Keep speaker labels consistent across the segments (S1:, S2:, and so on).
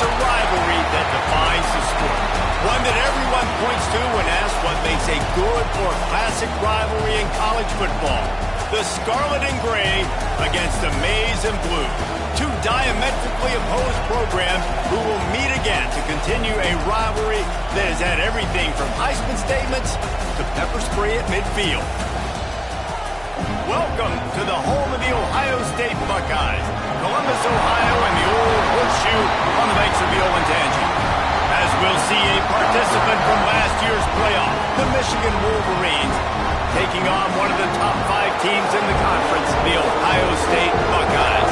S1: It's a rivalry that defines the sport. One that everyone points to when asked what makes a good or classic rivalry in college football. The Scarlet and Gray against the Maize and Blue. Two diametrically opposed programs who will meet again to continue a rivalry that has had everything from Heisman statements to pepper spray at midfield. Welcome to the home of the Ohio State Buckeyes, Columbus, Ohio, and the old horseshoe on the banks of the Allen32x. As we'll see a participant from last year's playoff, the Michigan Wolverines, taking on one of the top 5 teams in the conference, the Ohio State Buckeyes.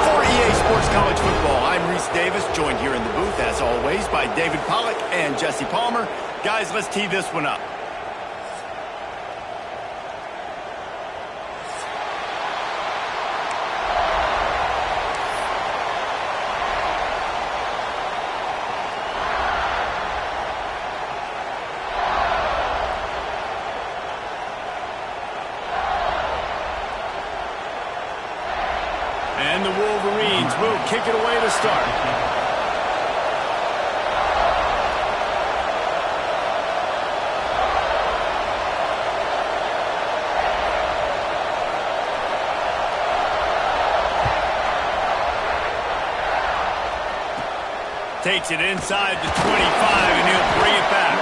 S1: For EA Sports College Football, I'm Reese Davis, joined here in the booth, as always, by David Pollack and Jesse Palmer. Guys, let's tee this one up. And the Wolverines will kick it away to start. Takes it inside the 25, and he'll bring it back.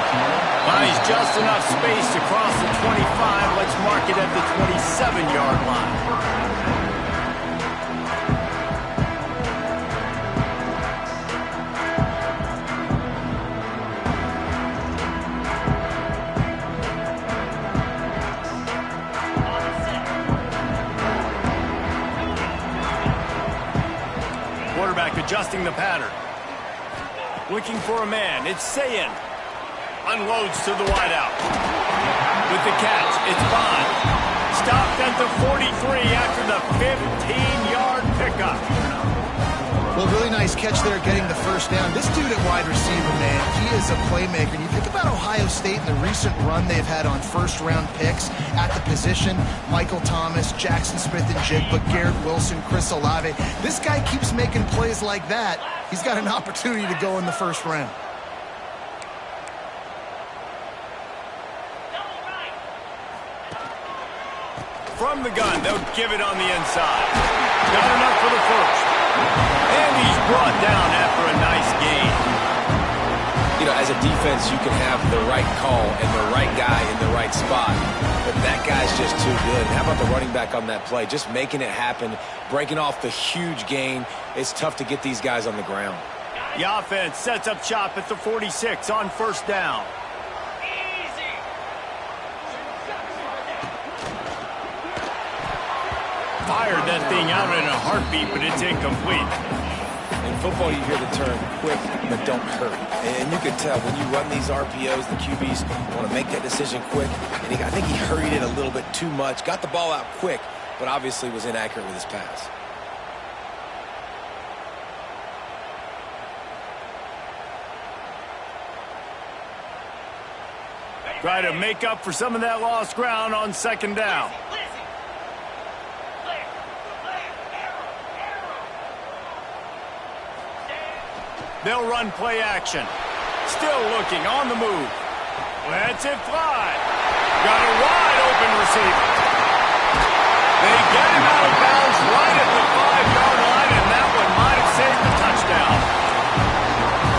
S1: Buys just enough space to cross the 25. Let's mark it at the 27-yard line. Quarterback adjusting the pattern. Looking for a man. It's Sayin. Unloads to the wideout. With the catch, it's Bond. Stopped at the 43 after the 15-yard pickup.
S2: Well, really nice catch there getting the first down. This dude at wide receiver, man, he is a playmaker. And you think about Ohio State and the recent run they've had on first-round picks at the position. Michael Thomas, Jackson Smith and Jigba, Garrett Wilson, Chris Olave. This guy keeps making plays like that. He's got an opportunity to go in the first round.
S1: From the gun, they'll give it on the inside. Got enough for the first. And he's brought down after a nice gain.
S3: You know, as a defense, you can have the right call and the right guy in the right spot. But that guy's just too good. How about the running back on that play? Just making it happen, breaking off the huge gain. It's tough to get these guys on the ground.
S1: The offense sets up shop at the 46 on first down. Fired that thing out in a heartbeat, but it's incomplete.
S3: In football, you hear the term quick, but don't hurry. And you can tell when you run these RPOs, the QBs want to make that decision quick. And I think he hurried it a little bit too much, got the ball out quick, but obviously was inaccurate with his pass.
S1: Try to make up for some of that lost ground on second down. They'll run play action. Still looking on the move. Lets it fly. Got a wide open receiver. They get him out of bounds right at the 5-yard line, and that one might have saved the touchdown.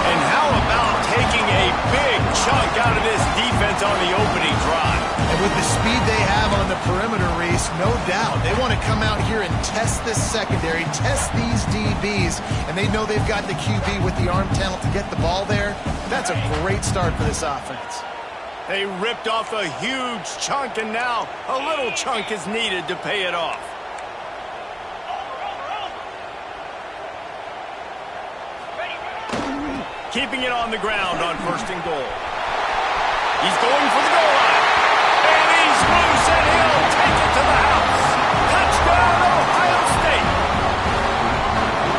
S1: And how about taking a big chunk out of this defense on the opening drive?
S2: And with the speed they have on the perimeter, Reese, no doubt, they want to come out here and test this secondary, test these DBs, and they know they've got the QB with the arm talent to get the ball there. That's a great start for this offense.
S1: They ripped off a huge chunk, and now a little chunk is needed to pay it off. Keeping it on the ground on first and goal. He's going for the goal line. And he's loose, and he'll take it to the house. Touchdown, Ohio State.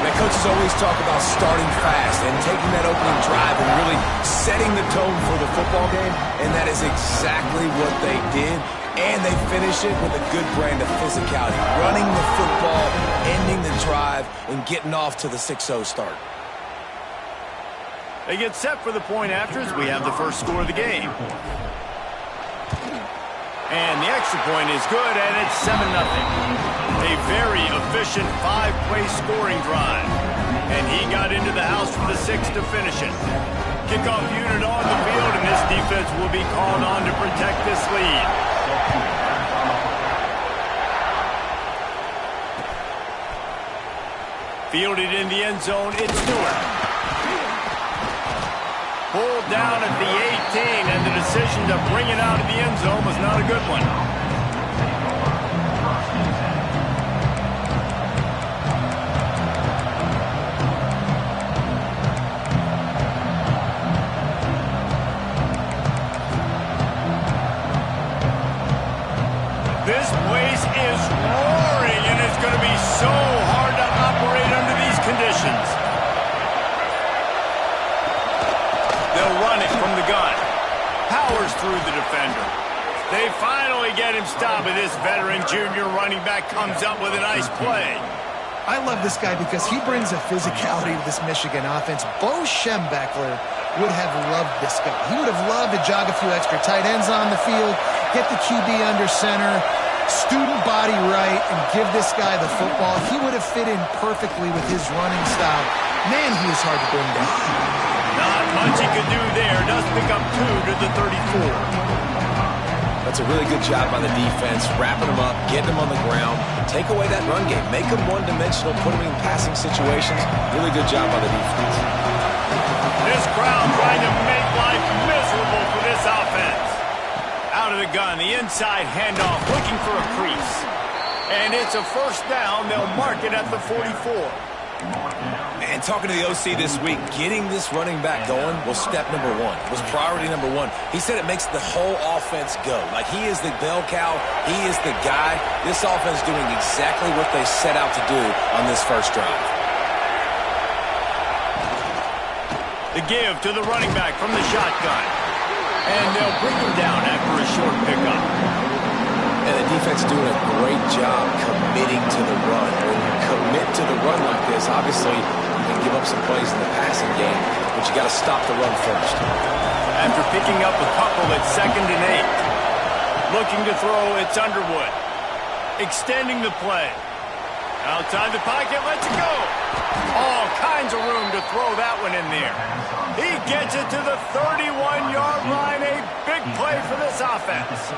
S3: Now, coaches always talk about starting fast and taking that opening drive and really setting the tone for the football game, and that is exactly what they did. And they finish it with a good brand of physicality, running the football, ending the drive, and getting off to the 6-0 start.
S1: They get set for the point afters. We have the first score of the game. And the extra point is good, and it's 7-0. A very efficient 5-play scoring drive. And he got into the house for the 6 to finish it. Kickoff unit on the field, and this defense will be called on to protect this lead. Fielded in the end zone, it's Stewart. Pulled down at the 18, and the decision to bring it out of the end zone was not a good one. This place is roaring, and it's going to be so hard to operate under these conditions. They'll run it from the gun. Powers through the defender. They finally get him stopped, and this veteran junior running back comes up with a nice play.
S2: I love this guy because he brings a physicality to this Michigan offense. Bo Schembechler would have loved this guy. He would have loved to jog a few extra tight ends on the field, get the QB under center, student body right, and give this guy the football. He would have fit in perfectly with his running style. Man, he is hard to bring down.
S1: Not much he could do there. Does pick up 2 to the 34.
S3: That's a really good job by the defense, wrapping them up, getting them on the ground, take away that run game, make them one-dimensional, put them in passing situations. Really good job by the defense.
S1: This crowd trying to make life miserable for this offense. Out of the gun, the inside handoff, looking for a crease. And it's a first down. They'll mark it at the 44.
S3: And talking to the OC this week, getting this running back going was step number 1, was priority number 1. He said it makes the whole offense go. Like, he is the bell cow, he is the guy. This offense doing exactly what they set out to do on this first drive.
S1: The give to the running back from the shotgun. And they'll bring him down after a short pickup.
S3: And the defense doing a great job committing to the run. When you commit to the run like this, obviously you can give up some plays in the passing game, but you got to stop the run first.
S1: After picking up a couple at 2nd and 8. Looking to throw, it's Underwood. Extending the play. Outside the pocket, lets it go. All kinds of room to throw that one in there. He gets it to the 31-yard line. A big play for this offense.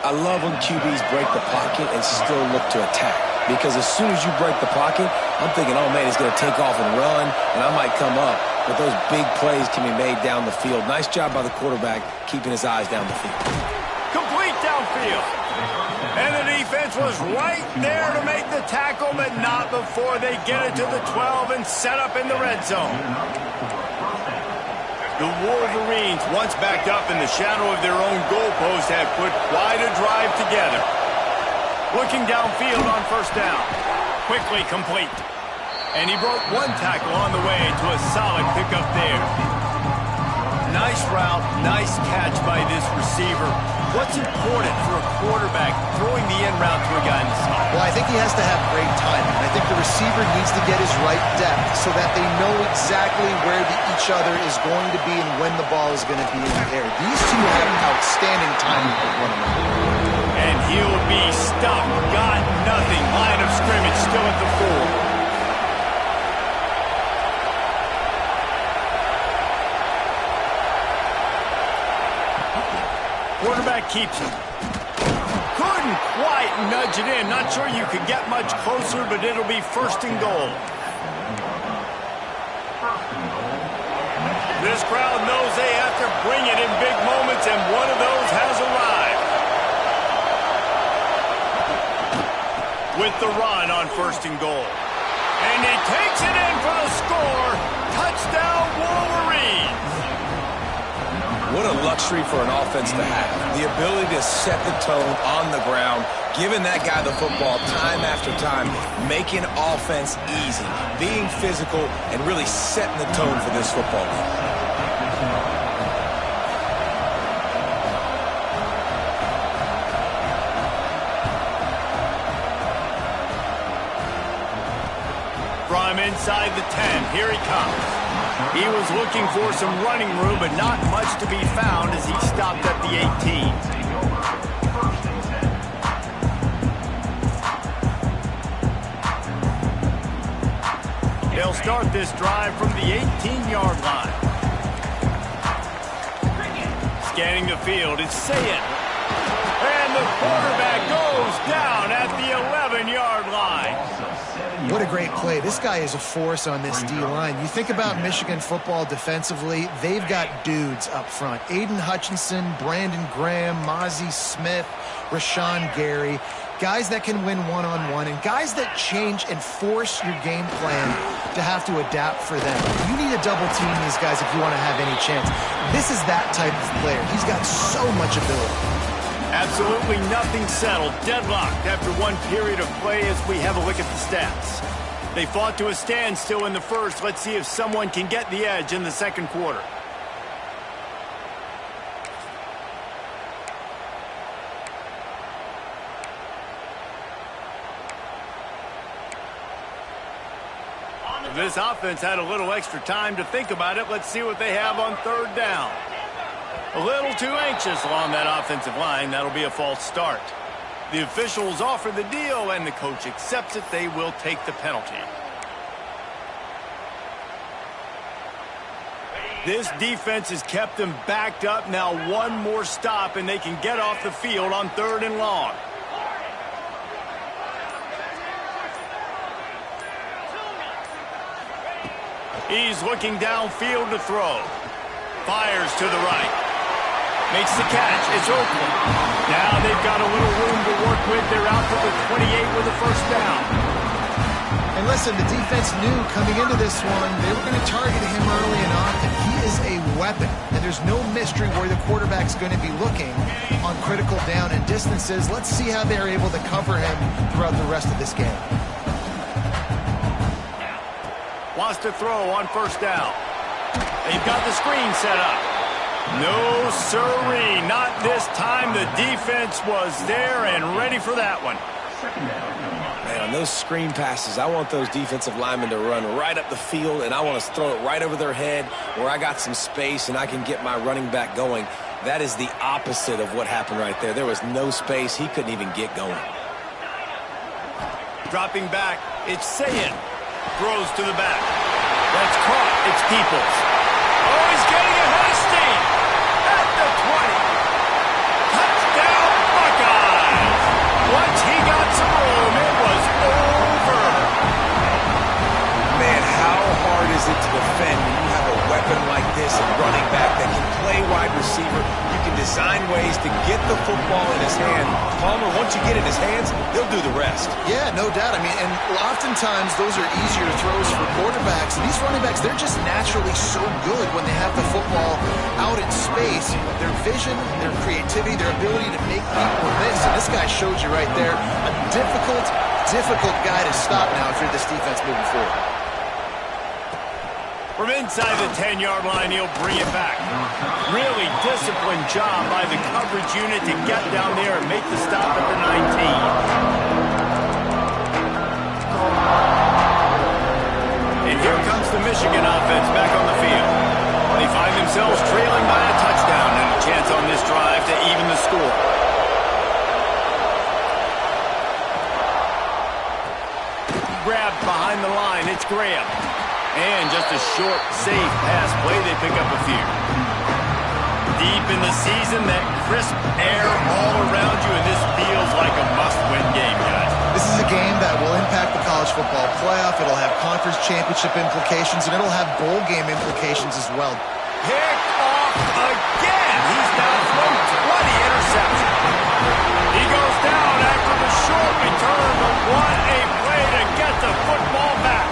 S3: I love when QBs break the pocket and still look to attack. Because as soon as you break the pocket, I'm thinking, oh, man, he's going to take off and run, and I might come up. But those big plays can be made down the field. Nice job by the quarterback keeping his eyes down the field.
S1: Complete downfield. And the defense was right there to make the tackle, but not before they get it to the 12 and set up in the red zone. The Wolverines, once backed up in the shadow of their own goalpost, have put quite a drive together. Looking downfield on first down. Quickly complete. And he broke one tackle on the way to a solid pickup there. Nice route, nice catch by this receiver. What's important for a quarterback throwing the end route to a guy in the slot?
S2: Well, I think he has to have great timing. I think the receiver needs to get his right depth so that they know exactly where each other is going to be and when the ball is going to be in the air. These two have outstanding timing with one another.
S1: And he'll be stuffed. Got nothing. Line of scrimmage still at the 4. Quarterback keeps him. Couldn't quite nudge it in. Not sure you could get much closer, but it'll be 1st and goal. This crowd knows they have to bring it in big moments, and one of those has arrived. With the run on 1st and goal. And he takes it in for the score. Touchdown, Wolverines.
S3: What a luxury for an offense to have. The ability to set the tone on the ground, giving that guy the football time after time, making offense easy, being physical, and really setting the tone for this football game. From
S1: inside the 10, here he comes. He was looking for some running room, but not much to be found as he stopped at the 18. They'll start this drive from the 18-yard line. Scanning the field, it's Saying. And the quarterback goes down at the 11-yard line.
S2: What a great play. This guy is a force on this D-line. You think about Michigan football defensively, they've got dudes up front. Aiden Hutchinson, Brandon Graham, Mozzie Smith, Rashawn Gary. Guys that can win one-on-one and guys that change and force your game plan to have to adapt for them. You need to double team these guys if you want to have any chance. This is that type of player. He's got so much ability.
S1: Absolutely nothing settled. Deadlocked after one period of play as we have a look at the stats. They fought to a standstill in the first. Let's see if someone can get the edge in the second quarter. This offense had a little extra time to think about it. Let's see what they have on third down. A little too anxious along that offensive line. That'll be a false start. The officials offer the deal, and the coach accepts it. They will take the penalty. This defense has kept them backed up. Now one more stop, and they can get off the field on third and long. He's looking downfield to throw. Fires to the right. Makes the catch. It's Oakland. Now they've got a little room to work with. They're out to the 28 with a first down.
S2: And listen, the defense knew coming into this one, they were going to target him early and often. He is a weapon, and there's no mystery where the quarterback's going to be looking on critical down and distances. Let's see how they're able to cover him throughout the rest of this game.
S1: Wants to throw on first down. They've got the screen set up. No, sirree, not this time. The defense was there and ready for that one.
S3: Man, on those screen passes, I want those defensive linemen to run right up the field, and I want to throw it right over their head where I got some space and I can get my running back going. That is the opposite of what happened right there. There was no space. He couldn't even get going.
S1: Dropping back, it's Saying. Throws to the back. That's caught. It's Peoples. Oh, he's getting ahead of steam. At the 20. Touchdown, Buckeyes. Once he got some room, it was over.
S3: Man, how hard is it to defend when you have a weapon like this, a running back that can play wide receiver? You can design ways to get the football in his hand. Palmer, once you get it in his hands, he'll do the rest.
S2: Yeah, no doubt. I mean, and oftentimes those are easier throws for quarterbacks. These running backs, they're just naturally so good when they have the football out in space. Their vision, their creativity, their ability to make people miss. And this guy showed you right there, a difficult guy to stop now if you're this defense moving forward.
S1: From inside the 10-yard line, he'll bring it back. Really disciplined job by the coverage unit to get down there and make the stop at the 19. And here comes the Michigan offense back on the field. They find themselves trailing by a touchdown and a chance on this drive to even the score. Grabbed behind the line, it's Graham. And just a short, safe pass play, they pick up a few. Deep in the season, that crisp air all around you, and this feels like a must-win game, guys.
S2: This is a game that will impact the college football playoff. It'll have conference championship implications, and it'll have bowl game implications as well.
S1: Picked off again. He's now thrown 20 interceptions. He goes down after the short return, but what a play to get the football back.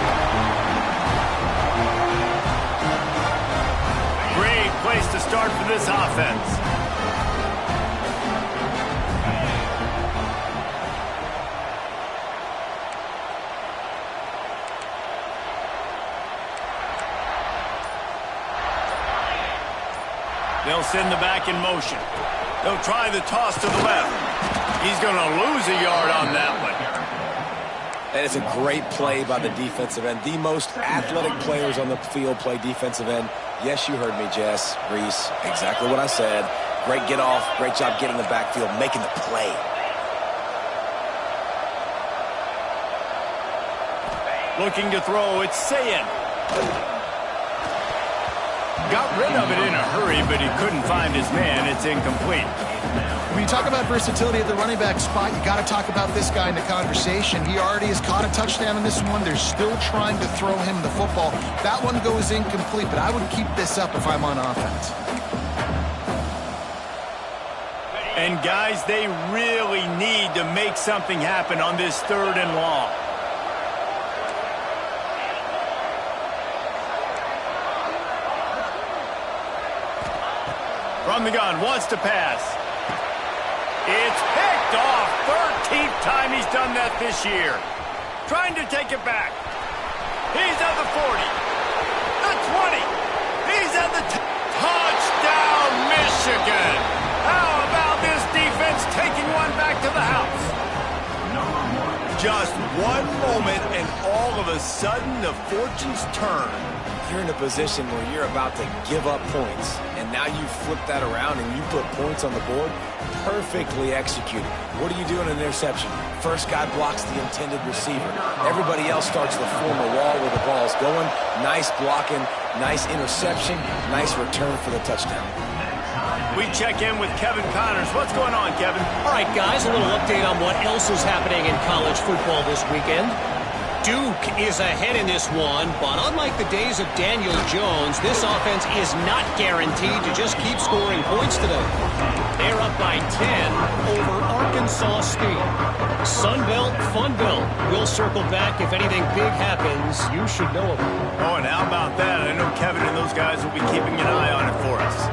S1: Great place to start for this offense. They'll send the back in motion. They'll try the toss to the left. He's going to lose a yard on that one.
S3: That is a great play by the defensive end. The most athletic players on the field play defensive end. Yes, you heard me, Jess, Reese. Exactly what I said. Great get off. Great job getting the backfield, making the play.
S1: Looking to throw, it's Sayin. Got rid of it in a hurry, but he couldn't find his man. It's incomplete.
S2: When you talk about versatility at the running back spot, you got to talk about this guy in the conversation. He already has caught a touchdown in this one. They're still trying to throw him the football. That one goes incomplete, but I would keep this up if I'm on offense.
S1: And guys, they really need to make something happen on this 3rd and long. From the gun, wants to pass. It's picked off. 13th time he's done that this year. Trying to take it back. He's at the 40. The 20. He's at the touchdown, Michigan. How about this defense taking one back to the house? Just one moment and all of a sudden the fortunes turn.
S3: You're in a position where you're about to give up points, and now you flip that around and you put points on the board. Perfectly executed. What do you do in an interception? First guy blocks the intended receiver. Everybody else starts to form a wall where the ball's going. Nice blocking, nice interception, nice return for the touchdown.
S1: We check in with Kevin Connors. What's going on, Kevin?
S4: All right, guys, a little update on what else is happening in college football this weekend. Duke is ahead in this one, but unlike the days of Daniel Jones, this offense is not guaranteed to just keep scoring points today. They're up by 10 over Arkansas State. Sunbelt, Funbelt. We'll circle back if anything big happens. You should know about it.
S1: Oh, and how about that? I know Kevin and those guys will be keeping an eye on it for us.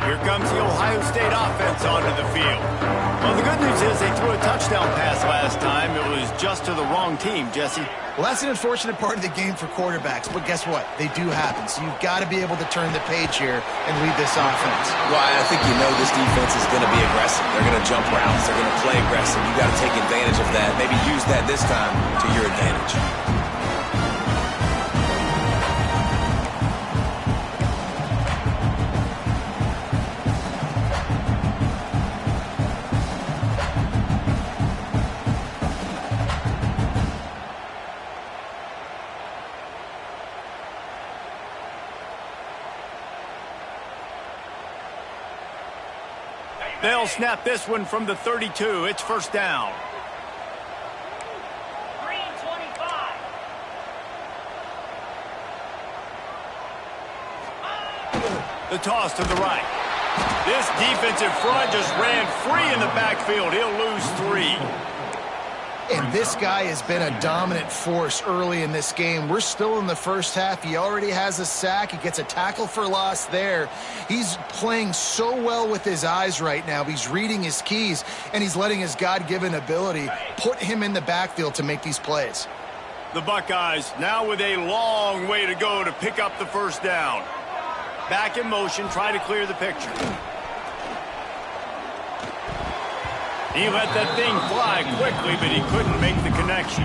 S1: Here comes the Ohio State offense onto the field. Well, the good news is they threw a touchdown pass last time. It was just to the wrong team, Jesse.
S2: Well, that's an unfortunate part of the game for quarterbacks, but guess what? They do happen, so you've got to be able to turn the page here and lead this offense.
S3: Well, I think you know this defense is going to be aggressive. They're going to jump routes. They're going to play aggressive. You got to take advantage of that. Maybe use that this time to your advantage.
S1: They'll snap this one from the 32. It's first down.
S5: Green 25.
S1: The toss to the right. This defensive front just ran free in the backfield. He'll lose 3.
S2: And this guy has been a dominant force early in this game. We're still in the first half. He already has a sack. He gets a tackle for loss there. He's playing so well with his eyes right now. He's reading his keys, and he's letting his God-given ability put him in the backfield to make these plays.
S1: The Buckeyes now with a long way to go to pick up the first down. Back in motion, try to clear the picture. He let that thing fly quickly, but he couldn't make the connection.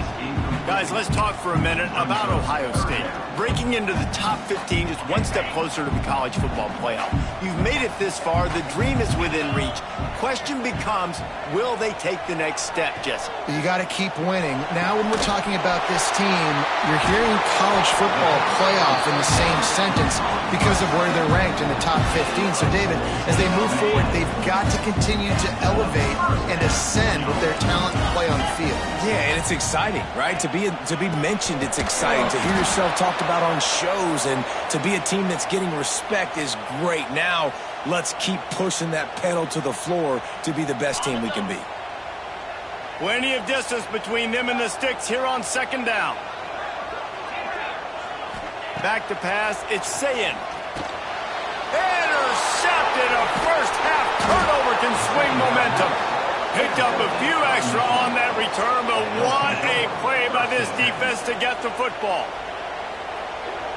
S1: Guys, let's talk for a minute about Ohio State. Breaking into the top 15 is one step closer to the college football playoff. You've made it this far. The dream is within reach. Question becomes, will they take the next step, Jesse?
S2: You got to keep winning. Now when we're talking about this team, you're hearing college football playoff in the same sentence because of where they're ranked in the top 15. So, David, as they move forward, they've got to continue to elevate and ascend with their talent and play on the field.
S3: Yeah, and it's exciting, right? To be mentioned, it's exciting. To hear yourself talked about on shows and to be a team that's getting respect is great. Now, let's keep pushing that pedal to the floor to be the best team we can be.
S1: Plenty of distance between them and the sticks here on second down. Back to pass, it's Sayin. Intercepted. A first half turnover can swing momentum. Picked up a few extra on that return, but what a play by this defense to get the football.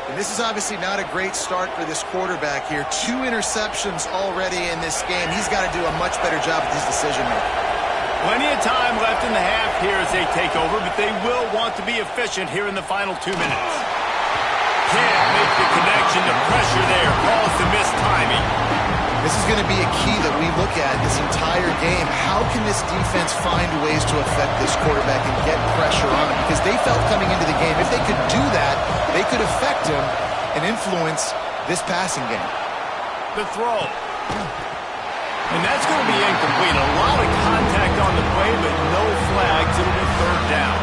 S2: And this is obviously not a great start for this quarterback here. 2 interceptions already in this game. He's got to do a much better job with his decision-making.
S1: Plenty of time left in the half here as they take over, but they will want to be efficient here in the final 2 minutes. Can't make the connection. The pressure there caused the missed timing.
S2: This is going to be a key that we look at this entire game. How can this defense find ways to affect this quarterback and get pressure on him? Because they felt coming into the game, if they could do that, they could affect him and influence this passing game.
S1: The throw. And that's going to be incomplete. A lot of contact on the play, but no flags. It'll be third down.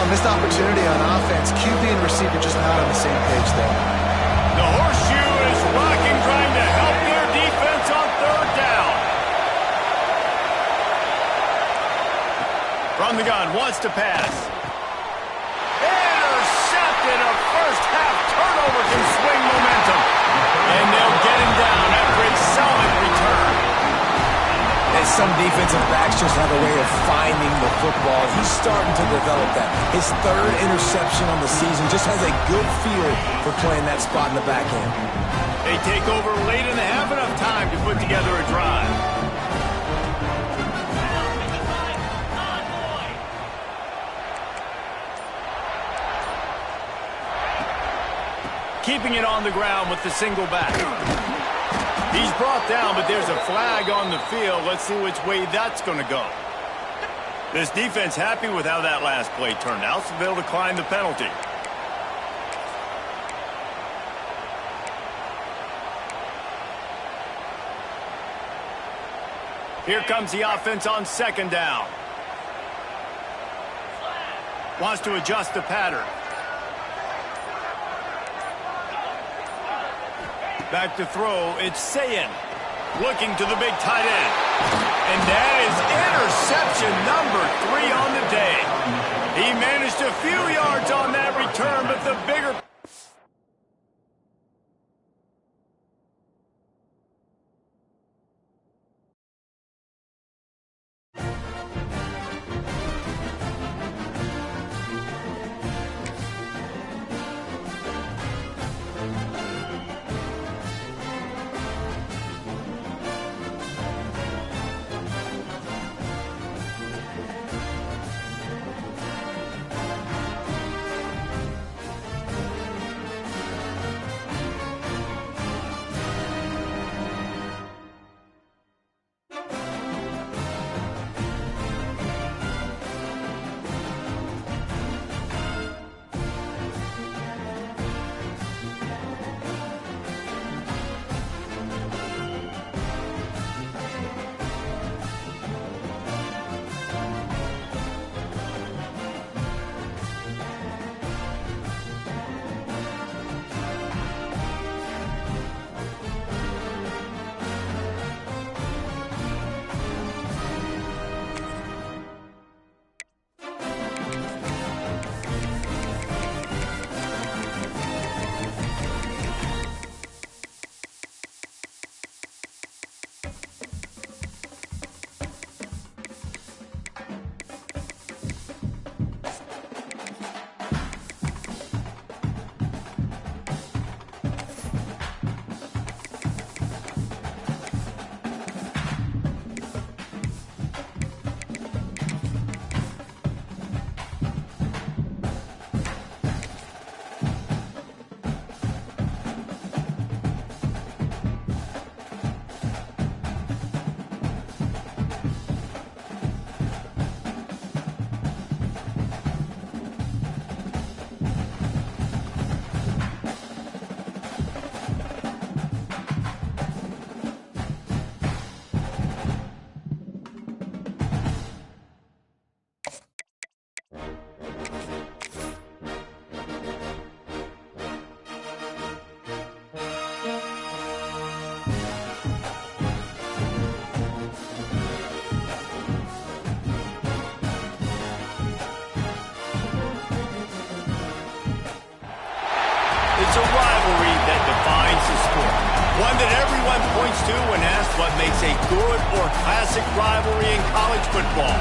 S2: Missed opportunity on offense. QB and receiver just not on the same page there.
S1: The horseshoe is rocking, trying to help their defense on third down. From the gun, wants to pass. Intercepted. A first-half turnover can swing momentum. And they'll get him down after a solid return.
S3: And some defensive backs just have a way of finding the football. He's starting to develop that. His third interception on the season just has a good feel for playing that spot in the back end.
S1: They take over late in the half, enough time to put together a drive. Keeping it on the ground with the single back. He's brought down, but there's a flag on the field. Let's see which way that's going to go. This defense happy with how that last play turned out, so they'll decline the penalty. Here comes the offense on second down. Wants to adjust the pattern. Back to throw, it's Sayin. Looking to the big tight end. And that is interception number 3 on the day. He managed a few yards on that return, but the bigger... It's a rivalry that defines the sport. One that everyone points to when asked what makes a good or classic rivalry in college football.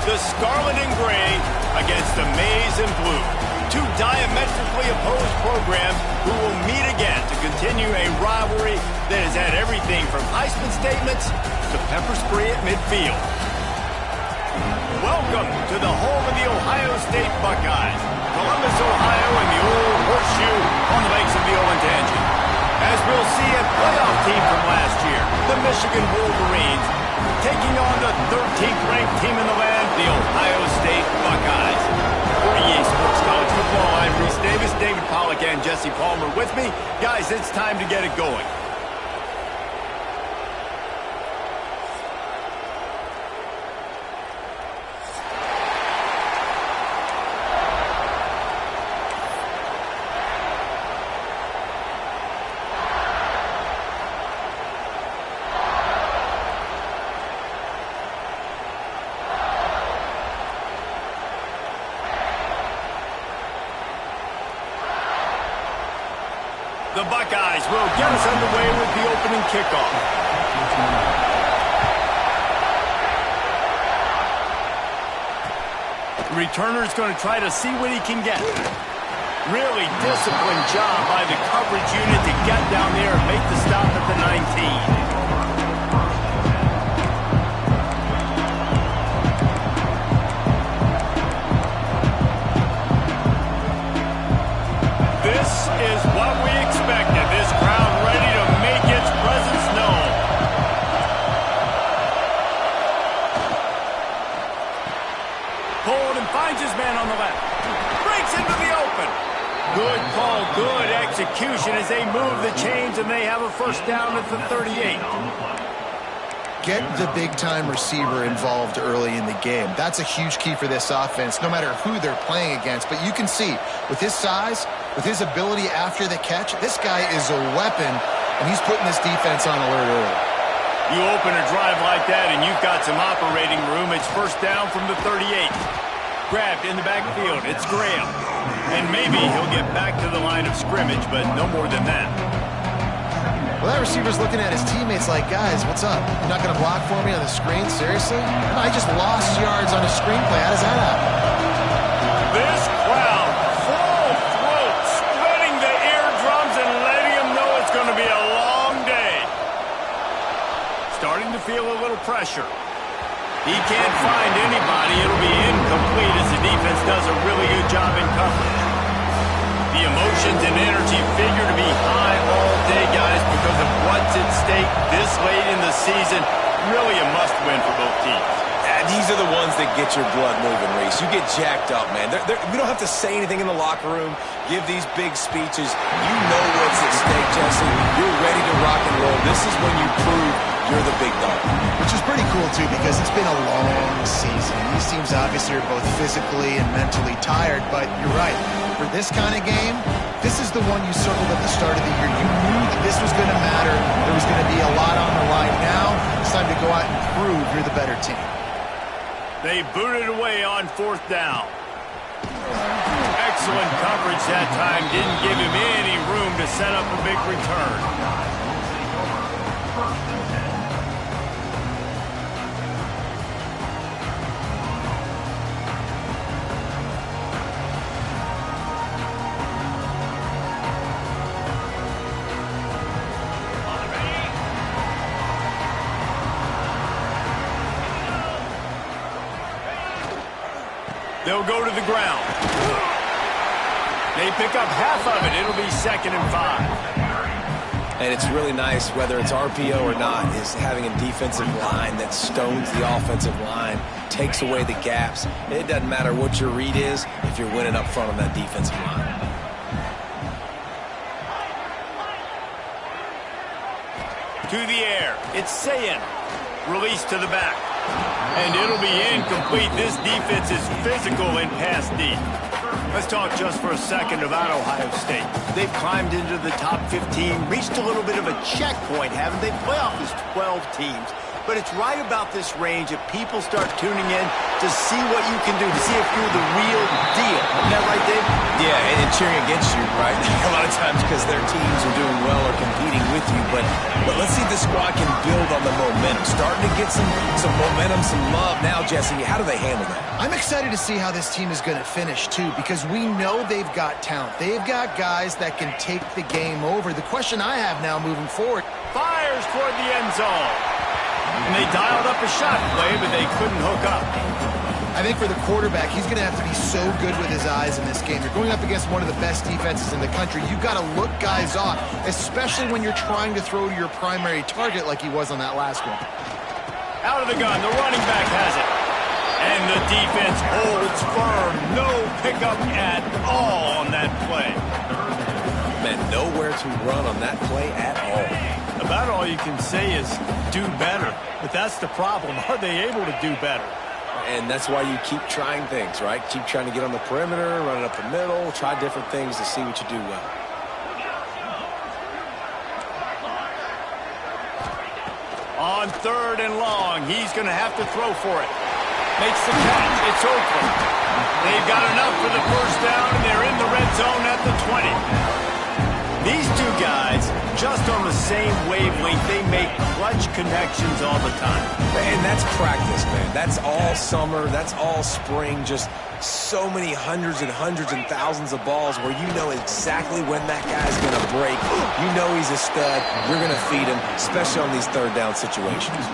S1: The Scarlet and Gray against the Maize and Blue. Two diametrically opposed programs who will meet again to continue a rivalry that has had everything from Heisman statements to pepper spray at midfield. Welcome Welcome to the home of the Ohio State Buckeyes, Columbus, Ohio, and the old horseshoe on the banks of the Allen32x. As we'll see a playoff team from last year, the Michigan Wolverines, taking on the 13th ranked team in the land, the Ohio State Buckeyes. For EA Sports College Football, I'm Reese Davis, David Pollack, and Jesse Palmer with me. Guys, it's time to get it going. The Buckeyes will get us underway with the opening kickoff. The returner's going to try to see what he can get. Really disciplined job by the coverage unit to get down there and make the stop at the 19. This is what we expected. This crowd ready to make its presence known. Hold and finds his man on the left. Breaks into the open. Good call, good execution as they move the chains and they have a first down at the 38.
S2: Get the big-time receiver involved early in the game. That's a huge key for this offense, no matter who they're playing against. But you can see, with his size, with his ability after the catch, this guy is a weapon, and he's putting this defense on alert early.
S1: You open a drive like that, and you've got some operating room. It's first down from the 38. Grabbed in the backfield. It's Graham. And maybe he'll get back to the line of scrimmage, but no more than that.
S2: Well, that receiver's looking at his teammates like, guys, what's up? You're not going to block for me on the screen? Seriously? I just lost yards on a screenplay. How does that happen?
S1: This crowd, full throat, spreading the eardrums and letting them know it's going to be a long day. Starting to feel a little pressure. He can't find anybody. It'll be incomplete as the defense does a really good job in coverage. The emotions and energy figure to be high all day, guys, because of what's at stake this late in the season. Really a must-win for both teams.
S3: These are the ones that get your blood moving, Reese. You get jacked up, man. We don't have to say anything in the locker room, give these big speeches. You know what's at stake, Jesse. You're ready to rock and roll. This is when you prove you're the big dog.
S2: Which is pretty cool, too, because it's been a long season. These teams obviously are both physically and mentally tired, but you're right. For this kind of game, this is the one you circled at the start of the year. You knew that this was going to matter. There was going to be a lot on the line. Now it's time to go out and prove you're the better team.
S1: They booted away on fourth down. Excellent coverage that time. Didn't give him any room to set up a big return. They'll go to the ground. They pick up half of it. It'll be 2nd and 5.
S3: And it's really nice, whether it's RPO or not, is having a defensive line that stones the offensive line, takes away the gaps. It doesn't matter what your read is if you're winning up front on that defensive line.
S1: To the air. It's Sayin. Release to the back. And it'll be incomplete. This defense is physical in pass deep. Let's talk just for a second about Ohio State. They've climbed into the top 15, reached a little bit of a checkpoint, haven't they? Playoff is 12 teams. But it's right about this range that people start tuning in to see what you can do, to see if you're the real deal. Isn't that right, Dave?
S3: Yeah, and cheering against you, right? A lot of times because their teams are doing well or competing with you. But let's see if the squad can build on the momentum. Starting to get some momentum, some love. Now, Jesse, how do they handle that?
S2: I'm excited to see how this team is going to finish, too, because we know they've got talent. They've got guys that can take the game over. The question I have now moving forward.
S1: Fires toward the end zone. And they dialed up a shot play, but they couldn't hook up.
S2: I I think for the quarterback, he's going to have to be so good with his eyes in this game. You're going up against one of the best defenses in the country. You've got to look guys off, especially when you're trying to throw to your primary target like he was on that last one.
S1: Out of the gun, the running back has it. And the defense holds firm. No pickup at all on that play.
S3: Man, nowhere to run on that play at all.
S1: About all you can say is do better. But that's the problem. Are they able to do better?
S3: And that's why you keep trying things, right? Keep trying to get on the perimeter, run it up the middle, try different things to see what you do well.
S1: On 3rd and long, he's going to have to throw for it. Makes the catch. It's open. They've got enough for the first down, and they're in the red zone at the 20. These two guys, just on the same wavelength, they make clutch connections all the time.
S3: And that's practice, man. That's all summer. That's all spring. Just so many hundreds and thousands of balls where you know exactly when that guy's going to break. You know he's a stud. You're going to feed him, especially on these 3rd down situations.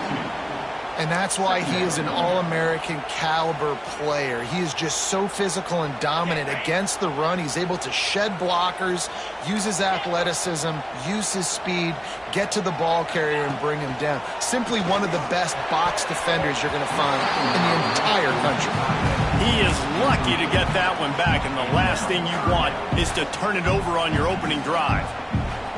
S2: And that's why he is an All-American caliber player. He is just so physical and dominant against the run. He's able to shed blockers, use his athleticism, use his speed, get to the ball carrier and bring him down. Simply one of the best box defenders you're going to find in the entire country.
S1: He is lucky to get that one back, and the last thing you want is to turn it over on your opening drive.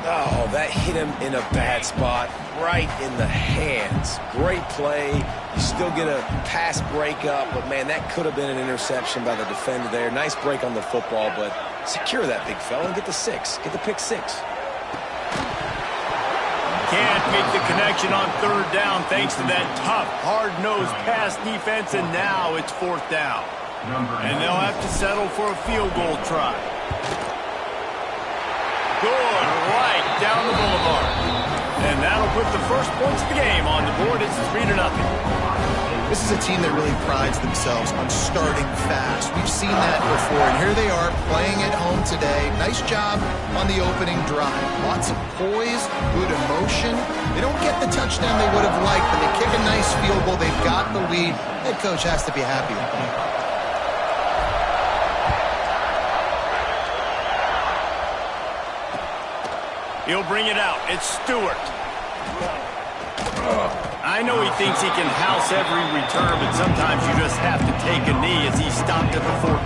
S3: Oh, that hit him in a bad spot, right in the hands. Great play. You still get a pass breakup, but, man, that could have been an interception by the defender there. Nice break on the football, but secure that big fella and get the 6. Get the pick 6.
S1: Can't make the connection on 3rd down thanks to that tough, hard-nosed pass defense, and now it's 4th down. And they'll have to settle for a field goal try. Good, right down the boulevard. And that'll put the first points of the game on the board. It's 3-0.
S2: This is a team that really prides themselves on starting fast. We've seen that before, and here they are playing at home today. Nice job on the opening drive. Lots of poise, good emotion. They don't get the touchdown they would have liked, but they kick a nice field goal. They've got the lead. Head coach has to be happy with them.
S1: He'll bring it out. It's Stewart. I know he thinks he can house every return, but sometimes you just have to take a knee as he stopped at the 14.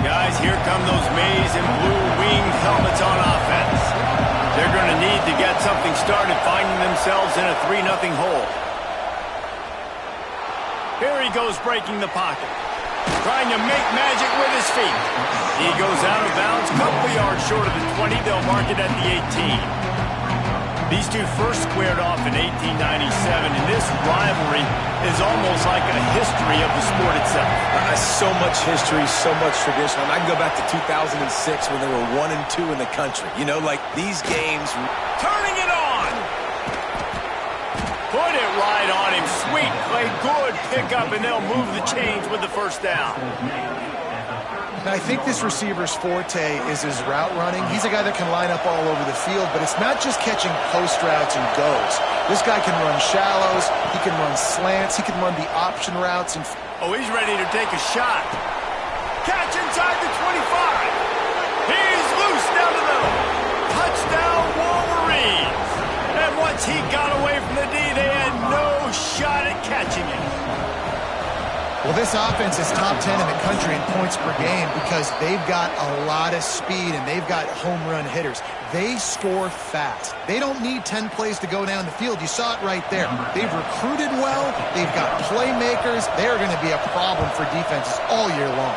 S1: Guys, here come those maize and blue winged helmets on offense. They're going to need to get something started, finding themselves in a 3-0 hole. Here he goes, breaking the pocket. Trying to make magic with his feet. He goes out of bounds, a couple yards short of the 20. They'll mark it at the 18. These two first squared off in 1897, and this rivalry is almost like a history of the sport itself.
S3: So much history, so much tradition. I can go back to 2006 when they were 1-2 in the country. You know, like these games.
S1: Turning it on! Put it right on him. Sweet play, good pickup, and they'll move the chains with the first down.
S2: I think this receiver's forte is his route running. He's a guy that can line up all over the field, but it's not just catching post routes and goes. This guy can run shallows, he can run slants, he can run the option routes. And
S1: oh, he's ready to take a shot. Catch inside the 25. He's loose down the middle. Touchdown, Wolverines. And once he got away from the D, they had no shot at catching him.
S2: Well, this offense is top 10 in the country in points per game because they've got a lot of speed and they've got home run hitters. They score fast. They don't need 10 plays to go down the field. You saw it right there. They've recruited well. They've got playmakers. They're going to be a problem for defenses all year long.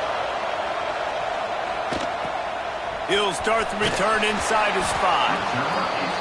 S1: He'll start the return inside his 5.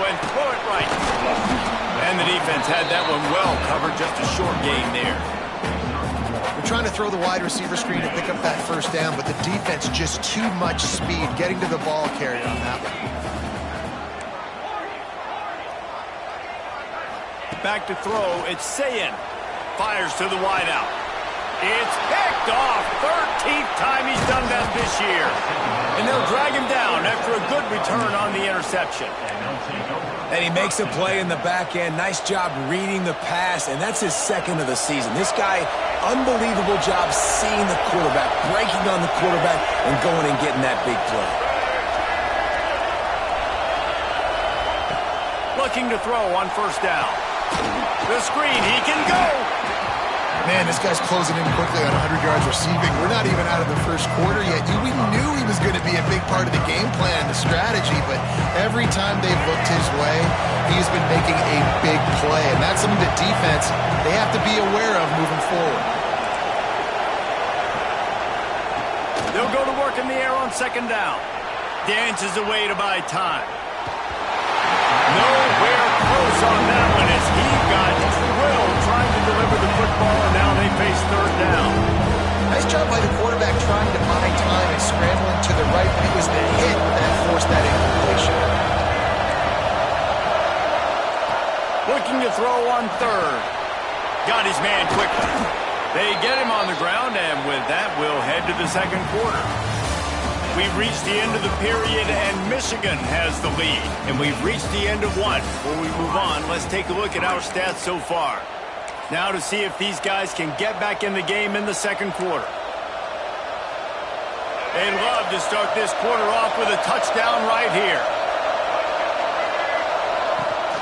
S1: And throw it right. And the defense had that one well covered, just a short gain there.
S2: They're trying to throw the wide receiver screen to pick up that first down, but the defense just too much speed getting to the ball carrier on that one.
S1: Back to throw, it's Sayin. Fires to the wideout. It's picked off. 13th time he's done that this year. And they'll drag him down after a good return on the interception.
S3: And he makes a play in the back end. Nice job reading the pass, and that's his second of the season. This guy, unbelievable job seeing the quarterback, breaking on the quarterback, and going and getting that big play.
S1: Looking to throw on first down. The screen, he can go.
S2: Man, this guy's closing in quickly on 100 yards receiving. We're not even out of the first quarter yet. We knew he was going to be a big part of the game plan, the strategy, but every time they've looked his way, he's been making a big play, and that's something that defense, they have to be aware of moving forward.
S1: They'll go to work in the air on second down. Dances away to buy time. Nowhere close on that one as he got drilled trying to deliver the football, and now they face third down.
S2: Nice job by the quarterback trying to buy time and scrambling to the right, but it was the hit that forced that incompletion.
S1: Looking to throw on third. Got his man quickly. They get him on the ground, and with that, we'll head to the second quarter. We've reached the end of the period, and Michigan has the lead. And we've reached the end of one. Before we move on, let's take a look at our stats so far. Now to see if these guys can get back in the game in the second quarter. They'd love to start this quarter off with a touchdown right here.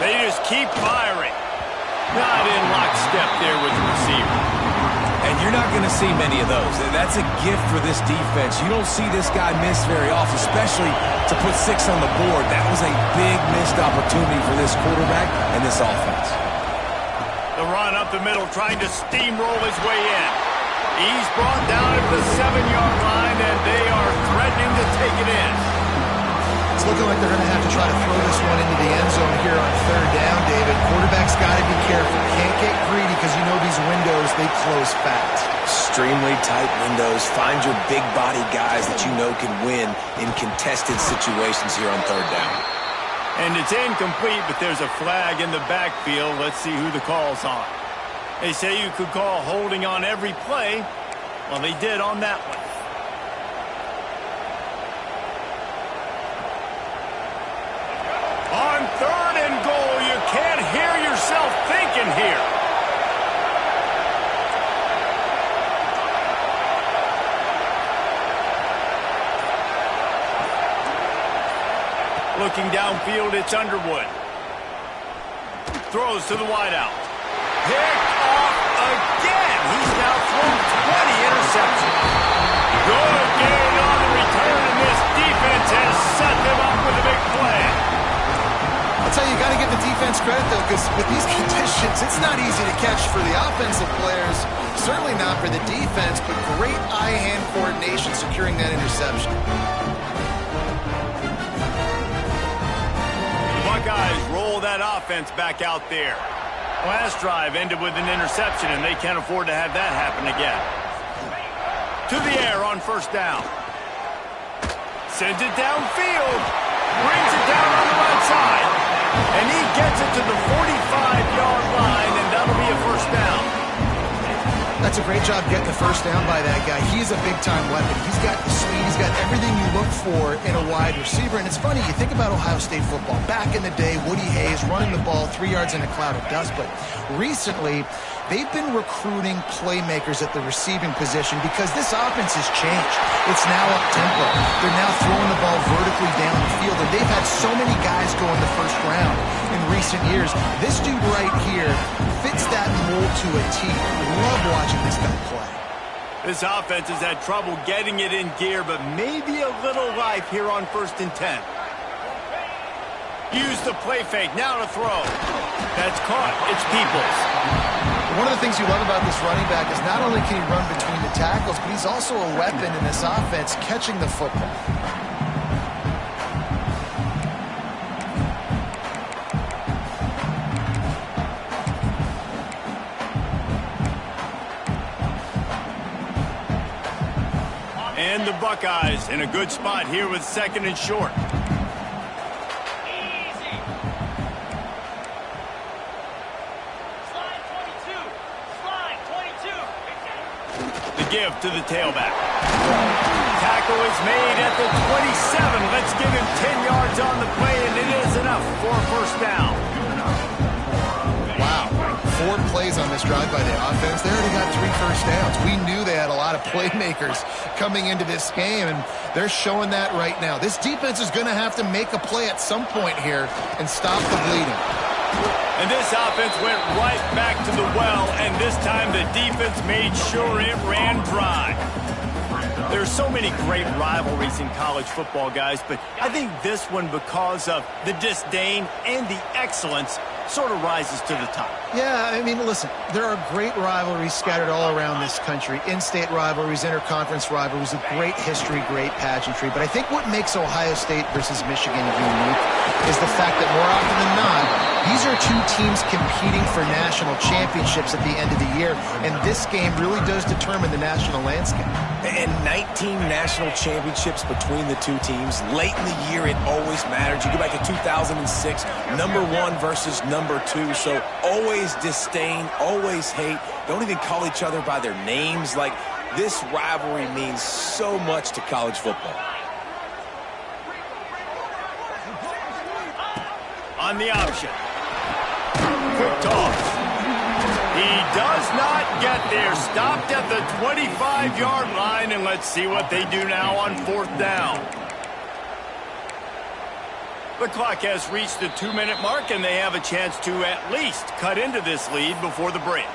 S1: They just keep firing. Not in lockstep there with the receiver.
S3: And you're not going to see many of those. That's a gift for this defense. You don't see this guy miss very often, especially to put 6 on the board. That was a big missed opportunity for this quarterback and this offense.
S1: The run up the middle, trying to steamroll his way in. He's brought down at the 7-yard line, and they are threatening to take it in.
S2: It's looking like they're going to have to try to throw this one into the end zone here on third down, David. Quarterback's got to be careful. Can't get greedy because you know these windows, they close fast.
S3: Extremely tight windows. Find your big body guys that you know can win in contested situations here on third down.
S1: And it's incomplete, but there's a flag in the backfield. Let's see who the call's on. They say you could call holding on every play. Well, they did on that one. On third and goal, you can't hear yourself thinking here. Looking downfield, it's Underwood. Throws to the wideout. Picked off again. He's now thrown 20 interceptions. Good gain on the return, and this defense has set them up with a big play.
S2: I'll tell you, you got to give the defense credit, though, because with these conditions, it's not easy to catch for the offensive players. Certainly not for the defense, but great eye-hand coordination securing that interception.
S1: The Buckeyes roll that offense back out there. Last drive ended with an interception, and they can't afford to have that happen again. To the air on first down. Sends it downfield. Brings it down on the right side. And he gets it to the 45-yard line, and that'll be a first down.
S2: That's a great job getting the first down by that guy. He's a big-time weapon. He's got the speed. He's got everything you look for in a wide receiver. And it's funny, you think about Ohio State football. Back in the day, Woody Hayes running the ball 3 yards in a cloud of dust. But recently, they've been recruiting playmakers at the receiving position because this offense has changed. It's now up-tempo. They're now throwing the ball vertically down the field, and they've had so many guys go in the first round in recent years. This dude right here fits that mold to a T. Love watching this guy play.
S1: This offense has had trouble getting it in gear, but maybe a little life here on 1st and 10. Use the play fake, now to throw. That's caught, it's Peoples.
S2: One of the things you love about this running back is not only can he run between the tackles, but he's also a weapon in this offense catching the football.
S1: And the Buckeyes in a good spot here with 2nd and short.
S5: Easy. Slide 22. Slide 22.
S1: The give to the tailback. Tackle is made at the 27. Let's give him 10 yards on the play, and it is enough for a first down.
S2: Wow. 4 plays on this drive by the offense. They already got 3 first downs. We knew they had a lot of playmakers coming into this game, and they're showing that right now. This defense is going to have to make a play at some point here and stop the bleeding.
S1: And this offense went right back to the well, and this time the defense made sure it ran dry. There's so many great rivalries in college football, guys, but I think this one, because of the disdain and the excellence, sort of rises to the top.
S2: Yeah, I mean, listen, there are great rivalries scattered all around this country. In-state rivalries, interconference rivalries with great history, great pageantry. But I think what makes Ohio State versus Michigan unique is the fact that more often than not, these are 2 teams competing for national championships at the end of the year, and this game really does determine the national landscape.
S3: And 19 national championships between the 2 teams. Late in the year, it always mattered. You go back to 2006, number 1 versus number 2. So always disdain, always hate. Don't even call each other by their names. Like, this rivalry means so much to college football.
S1: On the option. Quick toss. He does not get there. Stopped at the 25-yard line, and let's see what they do now on 4th down. The clock has reached the 2-minute mark, and they have a chance to at least cut into this lead before the break.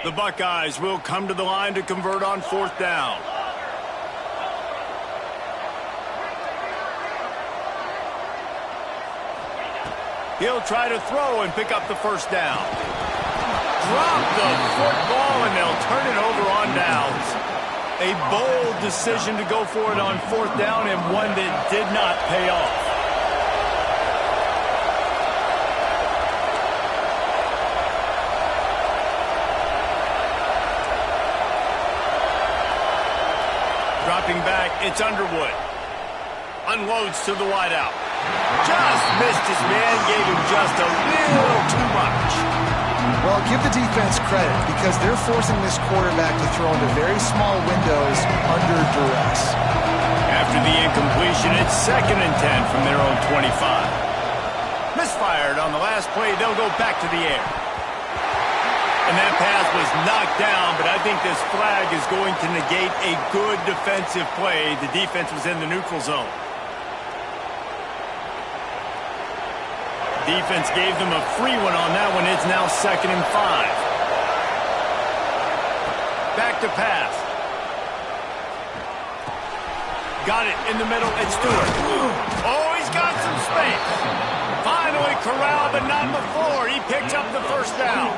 S1: The Buckeyes will come to the line to convert on 4th down. He'll try to throw and pick up the first down. Drop the football, and they'll turn it over on downs. A bold decision to go for it on 4th down, and one that did not pay off. Dropping back, it's Underwood. Unloads to the wideout. Just missed his man, gave him just a little too much.
S2: Well, give the defense credit because they're forcing this quarterback to throw into very small windows under duress.
S1: After the incompletion, it's 2nd and 10 from their own 25. Misfired on the last play, they'll go back to the air. And that pass was knocked down, but I think this flag is going to negate a good defensive play. The defense was in the neutral zone. Defense gave them a free one on that one. It's now 2nd and 5. Back to pass. Got it in the middle. It's Stewart. Oh, he's got some space. Finally corralled, but not before. He picks up the first down.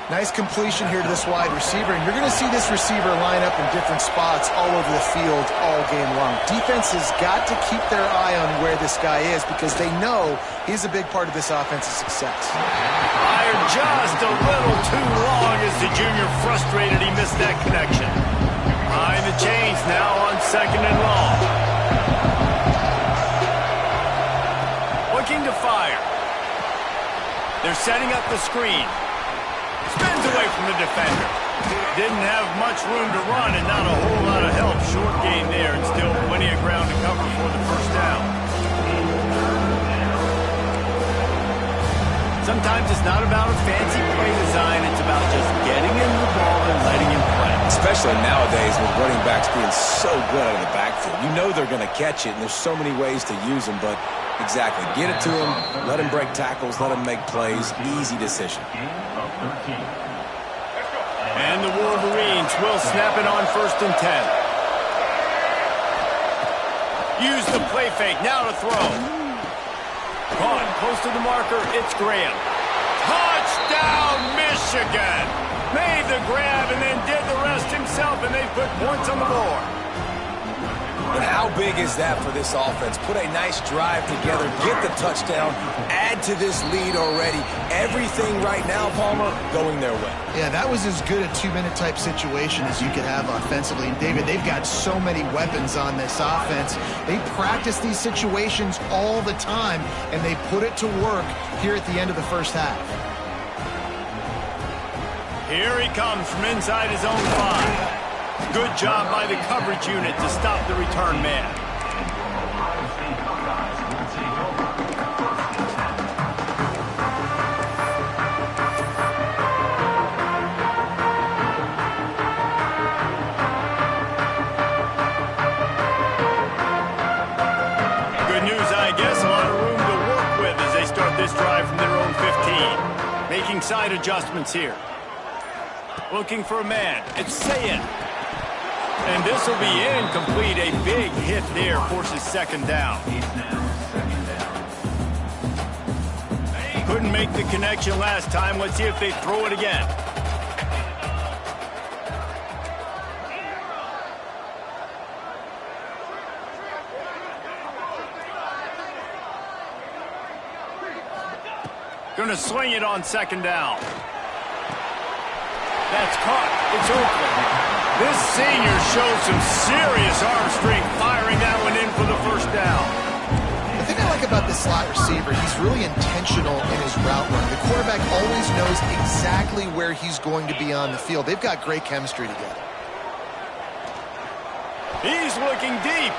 S2: Nice completion here to this wide receiver, and you're going to see this receiver line up in different spots all over the field all game long. Defense has got to keep their eye on where this guy is because they know he's a big part of this offense's success.
S1: Fired just a little too long as the junior frustrated he missed that connection. Behind the chains now on 2nd and long. Looking to fire. They're setting up the screen. Spins away from the defender. Didn't have much room to run and not a whole lot of help. Short gain there and still plenty of ground to cover for the first down. Sometimes it's not about a fancy play design. It's about just getting him the ball and letting him play.
S3: Especially nowadays with running backs being so good out of the backfield. You know they're going to catch it, and there's so many ways to use them, but exactly. Get it to him, let him break tackles, let him make plays. Easy decision.
S1: And the Wolverines will snap it on 1st and 10. Use the play fake, now to throw. Caught close to the marker, it's Graham. Touchdown, Michigan! Made the grab and then did the rest himself, and they put points on the board.
S3: And how big is that for this offense? Put a nice drive together, get the touchdown, add to this lead already. Everything right now, Palmer, going their way.
S2: Yeah, that was as good a two-minute type situation as you could have offensively. And David, they've got so many weapons on this offense. They practice these situations all the time, and they put it to work here at the end of the first half.
S1: Here he comes from inside his own 5. Good job by the coverage unit to stop the return man. Good news, I guess. A lot of room to work with as they start this drive from their own 15. Making side adjustments here. Looking for a man. It's Sayin. And this will be incomplete. A big hit there forces second down. Couldn't make the connection last time. Let's see if they throw it again. Gonna swing it on second down. That's caught. It's Oakland. This senior shows some serious arm strength, firing that one in for the first down.
S2: The thing I like about this slot receiver, he's really intentional in his route running. The quarterback always knows exactly where he's going to be on the field. They've got great chemistry together.
S1: He's looking deep.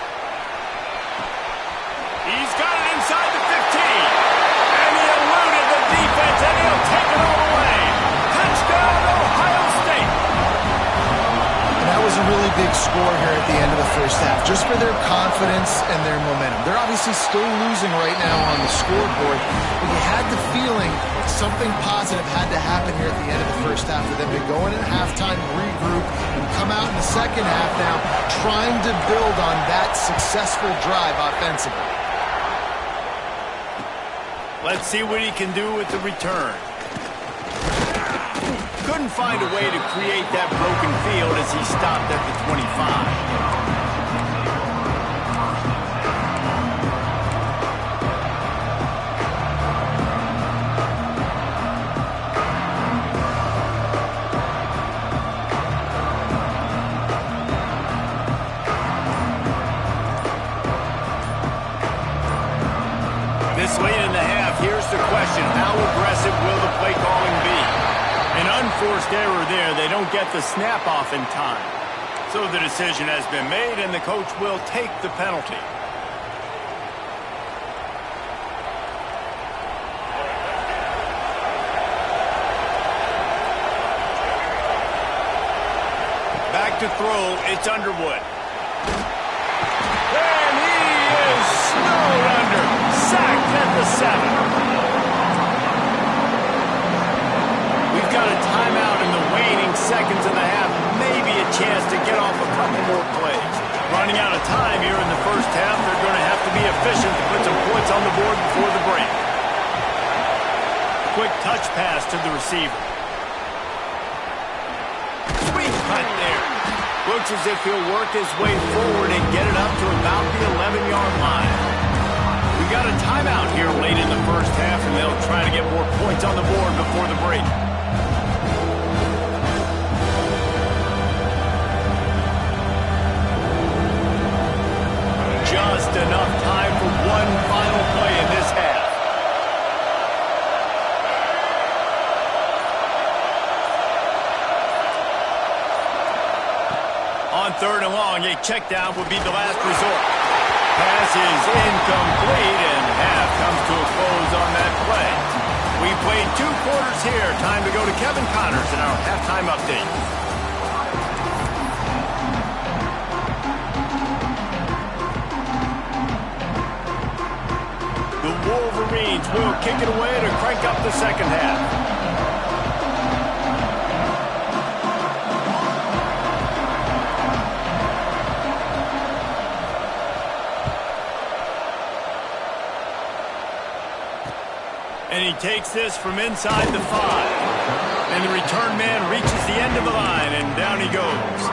S1: He's got it inside the 15. And he eluded the defense, and he'll take it all the way. Touchdown, Ohio State.
S2: That was a really big score here at the end of the first half, just for their confidence and their momentum. They're obviously still losing right now on the scoreboard, but you had the feeling something positive had to happen here at the end of the first half for them to go in at halftime, regroup, and come out in the second half now trying to build on that successful drive offensively.
S1: Let's see what he can do with the return. Couldn't find a way to create that broken field as he stopped at the 25. This late in the half, here's the question. How aggressive will the play calling be? An unforced error there. They don't get the snap off in time. So the decision has been made, and the coach will take the penalty. Back to throw. It's Underwood. And he is snowed under. Sacked at the 7. We've got a timeout in the waning seconds of the half. Maybe a chance to get off a couple more plays. Running out of time here in the first half. They're going to have to be efficient to put some points on the board before the break. Quick touch pass to the receiver. Sweet cut there. Looks as if he'll work his way forward and get it up to about the 11-yard line. We got a timeout here late in the first half, and they'll try to get more points on the board before the break. Just enough time for one final play in this half. On 3rd and long, a check down would be the last resort. Pass is incomplete, and half comes to a close on that play. We played 2 quarters here. Time to go to Kevin Connors in our halftime update. The Wolverines will kick it away to crank up the second half. And he takes this from inside the 5. And the return man reaches the end of the line, and down he goes.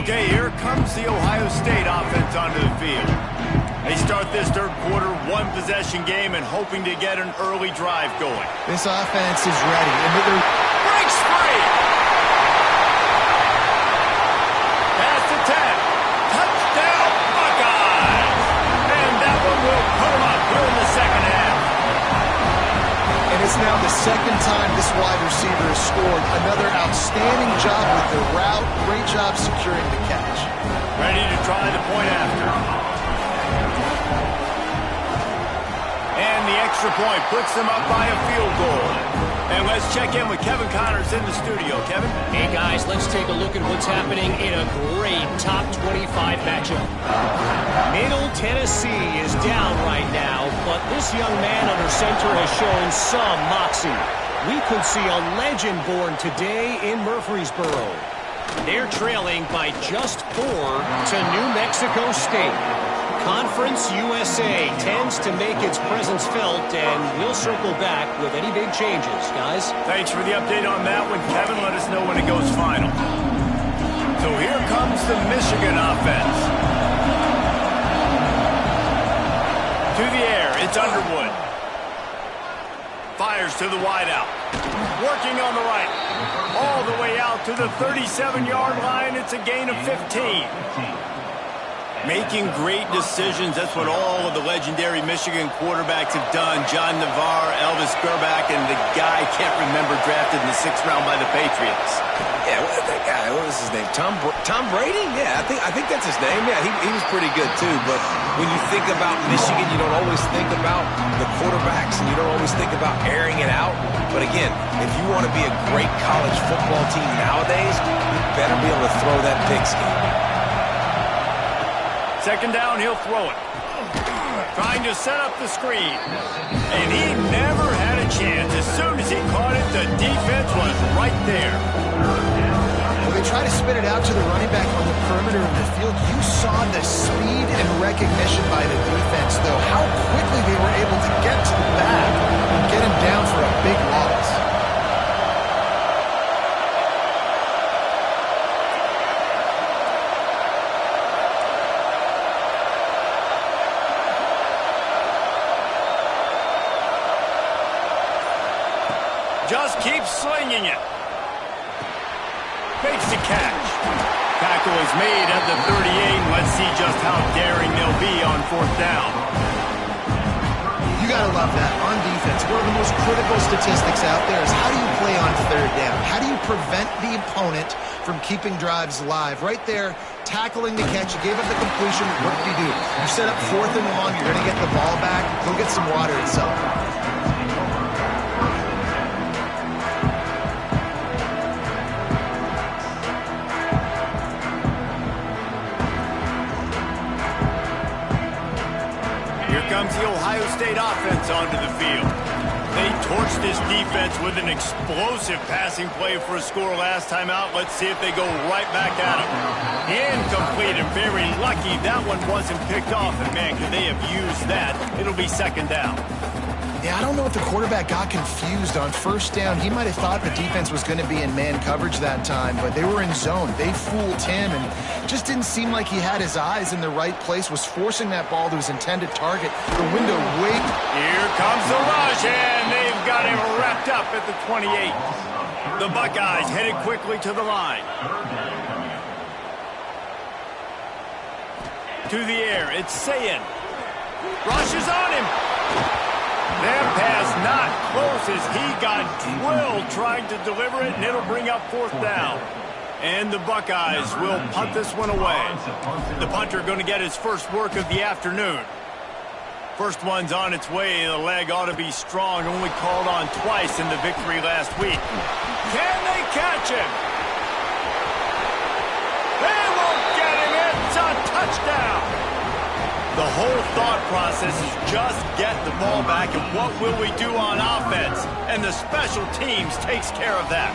S1: Okay, here comes the Ohio State offense onto the field. They start this third quarter one-possession game and hoping to get an early drive going.
S2: This offense is ready. And
S1: breaks free! Pass to 10. Touchdown, Buckeyes! And that one will put them up here in the second half.
S2: And it's now the second time this wide receiver has scored. Another outstanding job with the route. Great job securing the catch.
S1: Ready to try the point after. And the extra point puts them up by a field goal. And let's check in with Kevin Connors in the studio. Kevin?
S4: Hey, guys, let's take a look at what's happening in a great top 25 matchup. Middle Tennessee is down right now, but this young man under center has shown some moxie. We could see a legend born today in Murfreesboro. They're trailing by just 4 to New Mexico State. Conference USA tends to make its presence felt, and we'll circle back with any big changes, guys.
S1: Thanks for the update on that one, Kevin. Let us know when it goes final. So here comes the Michigan offense. To the air, it's Underwood. Fires to the wideout. Working on the right. All the way out to the 37-yard line. It's a gain of 15. Making great decisions. That's what all of the legendary Michigan quarterbacks have done. John Navarre, Elvis Gerbach, and the guy I can't remember drafted in the 6th round by the Patriots.
S3: Yeah, that guy, what was his name? Tom Brady? Yeah, I think that's his name. Yeah, he was pretty good too. But when you think about Michigan, you don't always think about the quarterbacks, and you don't always think about airing it out. But again, if you want to be a great college football team nowadays, you better be able to throw that pigskin.
S1: Second down, he'll throw it. Trying to set up the screen. And he never had a chance. As soon as he caught it, the defense was right there.
S2: Well, they try to spit it out to the running back on the perimeter of the field. You saw the speed and recognition by the defense, though. How quickly they were able to get to the back and get him down for a big loss.
S1: Just keep slinging it. Makes the catch. Tackle is made at the 38. Let's see just how daring they'll be on 4th down.
S2: You gotta love that. On defense, one of the most critical statistics out there is how do you play on 3rd down? How do you prevent the opponent from keeping drives alive? Right there, tackling the catch. You gave up the completion. What do? You set up 4th and long. You're gonna get the ball back. Go get some water itself.
S1: Comes the Ohio State offense onto the field. They torched this defense with an explosive passing play for a score last time out. Let's see if they go right back at him. Incomplete and very lucky that one wasn't picked off. And man, could they have used that? It'll be 2nd down.
S2: Yeah, I don't know if the quarterback got confused on 1st down. He might have thought the defense was going to be in man coverage that time, but they were in zone. They fooled him and just didn't seem like he had his eyes in the right place, was forcing that ball to his intended target. The window way...
S1: Here comes the rush, and they've got him wrapped up at the 28. The Buckeyes headed quickly to the line. To the air, it's Sayin. Rushes on him. That pass not close as he got drilled trying to deliver it, and it'll bring up 4th down. And the Buckeyes will punt this one away. The punter going to get his first work of the afternoon. First one's on its way. The leg ought to be strong. Only called on twice in the victory last week. Can they catch him? They won't get him. It's a touchdown. The whole thought process is just get the ball back, and what will we do on offense? And the special teams takes care of that.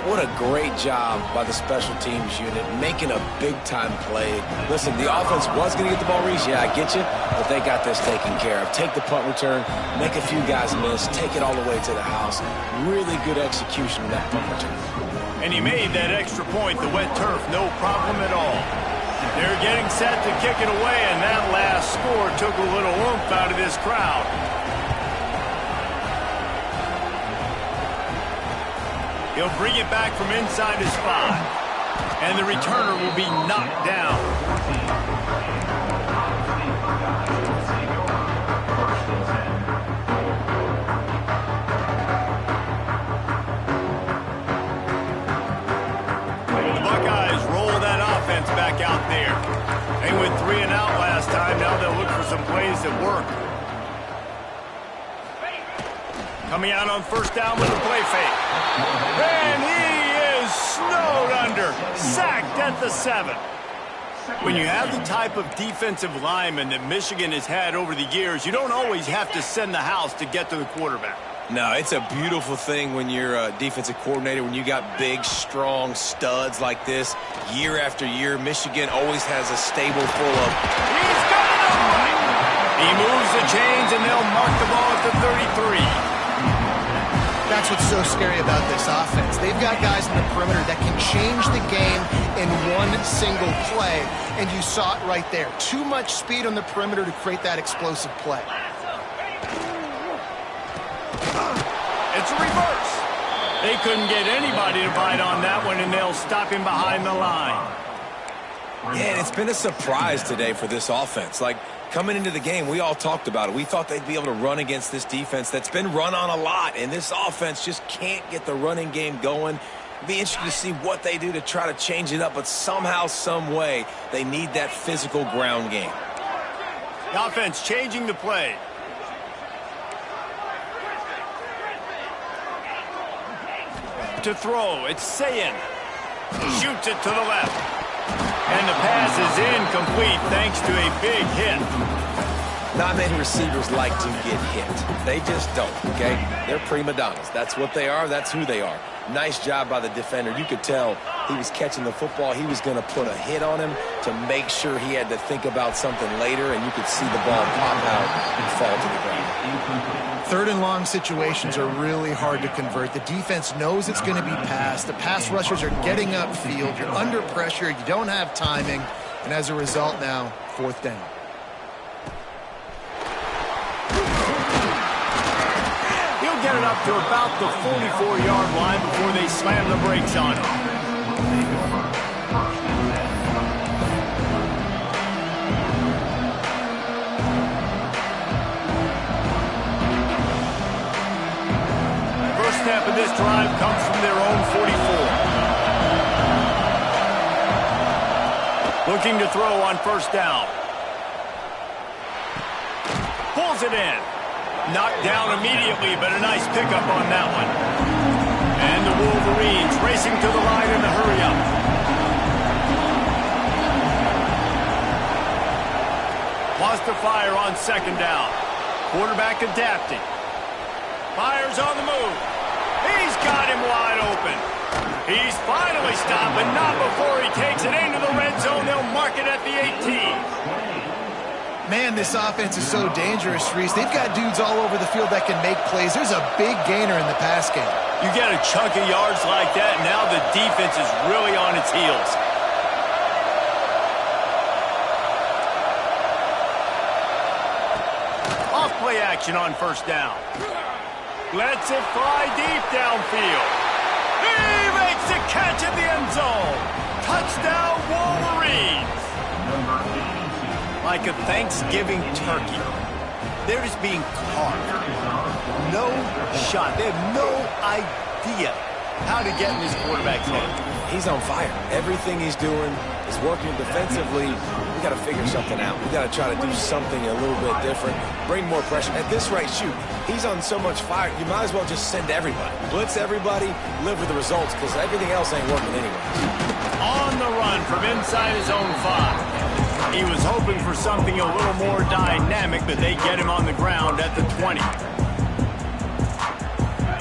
S3: What a great job by the special teams unit, making a big-time play. Listen, the offense was going to get the ball, Reese. Yeah, I get you, but they got this taken care of. Take the punt return, make a few guys miss, take it all the way to the house. Really good execution of that punt return.
S1: And he made that extra point, the wet turf, no problem at all. They're getting set to kick it away, and that last score took a little oomph out of this crowd. He'll bring it back from inside his 5. And the returner will be knocked down. The Buckeyes roll that offense back out there. They went 3 and out last time. Now they'll look for some plays that work. Coming out on first down with a play fake. And he is snowed under. Sacked at the 7. When you have the type of defensive lineman that Michigan has had over the years, you don't always have to send the house to get to the quarterback.
S3: No, it's a beautiful thing when you're a defensive coordinator, when you got big, strong studs like this. Year after year, Michigan always has a stable full of...
S1: He's got it all right. He moves the chains, and they'll mark the ball at the 33.
S2: That's what's so scary about this offense. They've got guys in the perimeter that can change the game in one single play, and you saw it right there. Too much speed on the perimeter to create that explosive play.
S1: It's a reverse. They couldn't get anybody to bite on that one, and they'll stop him behind the line.
S3: Yeah, and it's been a surprise today for this offense. Like, coming into the game, we all talked about it. We thought they'd be able to run against this defense that's been run on a lot, and this offense just can't get the running game going. It'll be interesting to see what they do to try to change it up, but somehow, some way, they need that physical ground game.
S1: The offense changing the play. To throw, it's Sayin. Shoots it to the left. And the pass is incomplete thanks to a big hit.
S3: Not many receivers like to get hit. They just don't, okay? They're prima donnas. That's what they are. That's who they are. Nice job by the defender. You could tell he was catching the football. He was going to put a hit on him to make sure he had to think about something later, and you could see the ball pop out and fall to the ground.
S2: 3rd and long situations are really hard to convert. The defense knows it's going to be passed. The pass rushers are getting upfield. You're under pressure. You don't have timing. And as a result now, 4th down.
S1: He'll get it up to about the 44-yard line before they slam the brakes on him. Step of this drive comes from their own 44. Looking to throw on first down. Pulls it in. Knocked down immediately, but a nice pickup on that one. And the Wolverines racing to the line in the hurry-up. Wants to fire on 2nd down. Quarterback adapting. Fires on the move. He's got him wide open. He's finally stopped, but not before he takes it into the red zone. They'll mark it at the 18.
S2: Man, this offense is so dangerous, Reese. They've got dudes all over the field that can make plays. There's a big gainer in the pass game.
S1: You get a chunk of yards like that, and now the defense is really on its heels. Off play action on first down. Lets it fly deep downfield. He makes the catch in the end zone. Touchdown, Wolverines. Like a Thanksgiving turkey. They're just being carved. No shot. They have no idea how to get in this quarterback's head.
S3: He's on fire. Everything he's doing is working defensively. We got to figure something out. We got to try to do something a little bit different. Bring more pressure. At this rate, shoot, he's on so much fire, you might as well just send everybody. Blitz everybody, live with the results, because everything else ain't working anyway.
S1: On the run from inside his own 5. He was hoping for something a little more dynamic, but they get him on the ground at the 20.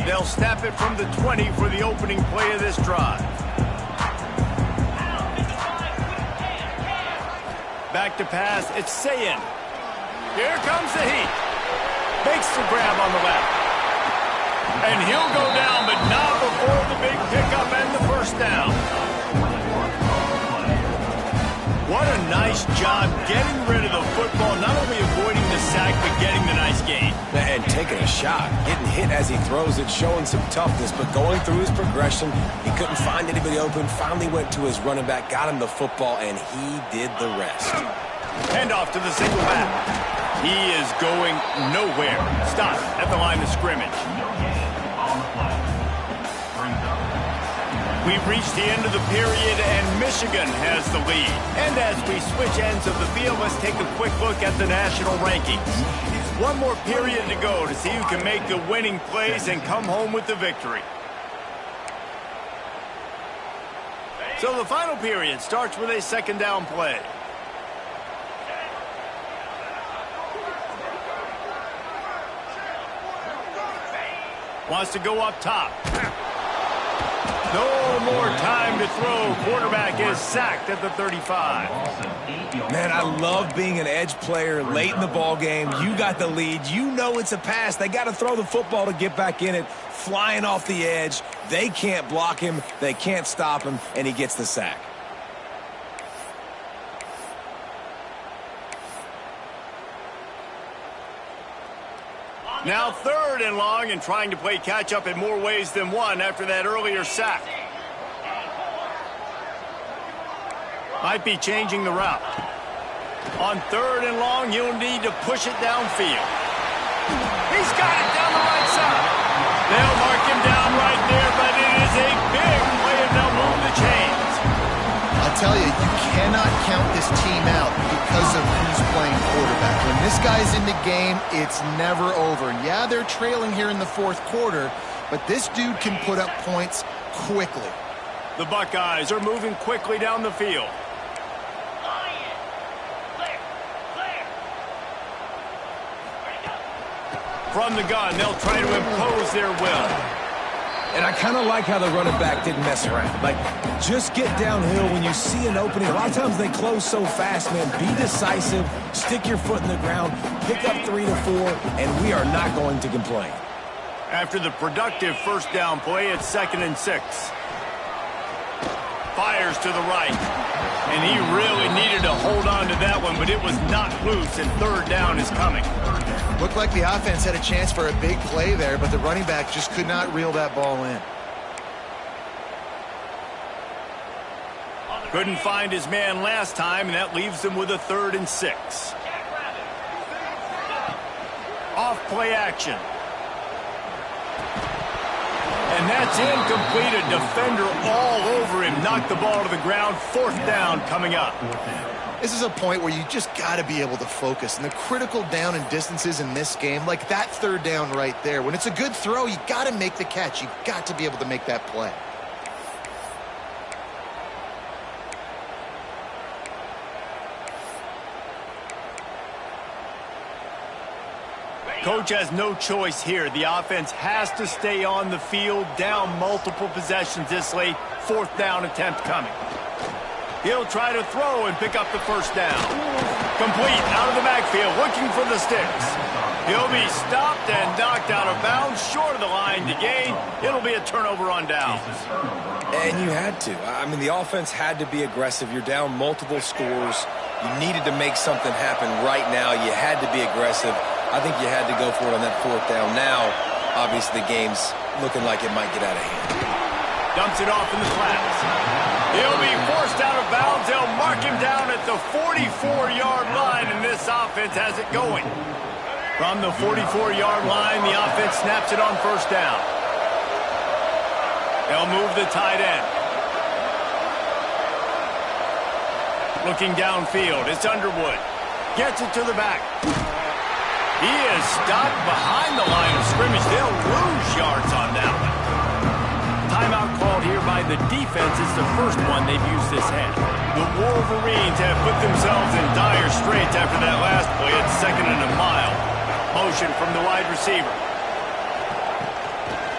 S1: They'll snap it from the 20 for the opening play of this drive. Back to pass, it's Sayin. Here comes the heat. Makes the grab on the left. And he'll go down, but not before the big pickup and the first down. What a nice job getting rid of the football, not only avoiding the sack, but getting the nice gain.
S3: And taking a shot, getting hit as he throws it, showing some toughness, but going through his progression, he couldn't find anybody open, finally went to his running back, got him the football, and he did the rest.
S1: Hand off to the single back. He is going nowhere. Stop at the line of scrimmage. We've reached the end of the period, and Michigan has the lead. And as we switch ends of the field, let's take a quick look at the national rankings. One more period to go to see who can make the winning plays and come home with the victory. So the final period starts with a second down play. Wants to go up top. No more time to throw. Quarterback is sacked at the 35.
S3: Man, I love being an edge player late in the ball game. You got the lead. You know it's a pass. They got to throw the football to get back in it. Flying off the edge. They can't block him. They can't stop him, and he gets the sack.
S1: Now 3rd and long, and trying to play catch-up in more ways than one after that earlier sack. Might be changing the route. On 3rd and long, you'll need to push it downfield. He's got it down the right side. They'll mark him down right there, but it is a big play, and they'll move the chains.
S2: I'll tell you, you cannot count this team out because of who's playing quarterback. When this guy's in the game, it's never over. And yeah, they're trailing here in the 4th quarter, but this dude can put up points quickly.
S1: The Buckeyes are moving quickly down the field. From the gun, they'll try to impose their will.
S3: And I kind of like how the running back didn't mess around. Like, just get downhill when you see an opening. A lot of times they close so fast, man. Be decisive, stick your foot in the ground, pick up 3 to 4, and we are not going to complain.
S1: After the productive first down play, it's 2nd and 6. Fires to the right. And he really needed to hold on to that one, but it was not loose, and 3rd down is coming.
S2: Looked like the offense had a chance for a big play there, but the running back just could not reel that ball in.
S1: Couldn't find his man last time, and that leaves him with a 3rd and 6. Off play action. And that's incomplete. A defender all over him. Knocked the ball to the ground. 4th down coming up.
S2: This is a point where you just got to be able to focus. And the critical down and distances in this game, like that 3rd down right there, when it's a good throw, you got to make the catch. You've got to be able to make that play.
S1: Coach has no choice here. The offense has to stay on the field, down multiple possessions this late. 4th down attempt coming. He'll try to throw and pick up the first down. Complete out of the backfield, looking for the sticks. He'll be stopped and knocked out of bounds, short of the line to gain. It'll be a turnover on downs.
S3: And you had to. I mean, the offense had to be aggressive. You're down multiple scores. You needed to make something happen right now. You had to be aggressive. I think you had to go for it on that 4th down. Now, obviously, the game's looking like it might get out of hand.
S1: Dumps it off in the flats. He'll be forced out of bounds. They'll mark him down at the 44-yard line, and this offense has it going. From the 44-yard line, the offense snaps it on 1st down. They'll move the tight end. Looking downfield, it's Underwood. Gets it to the back. He is stopped behind the line of scrimmage. They'll lose yards on that one. Timeout called here by and the defense is the first one they've used this half. The Wolverines have put themselves in dire straits after that last play at 2nd and a mile. Motion from the wide receiver.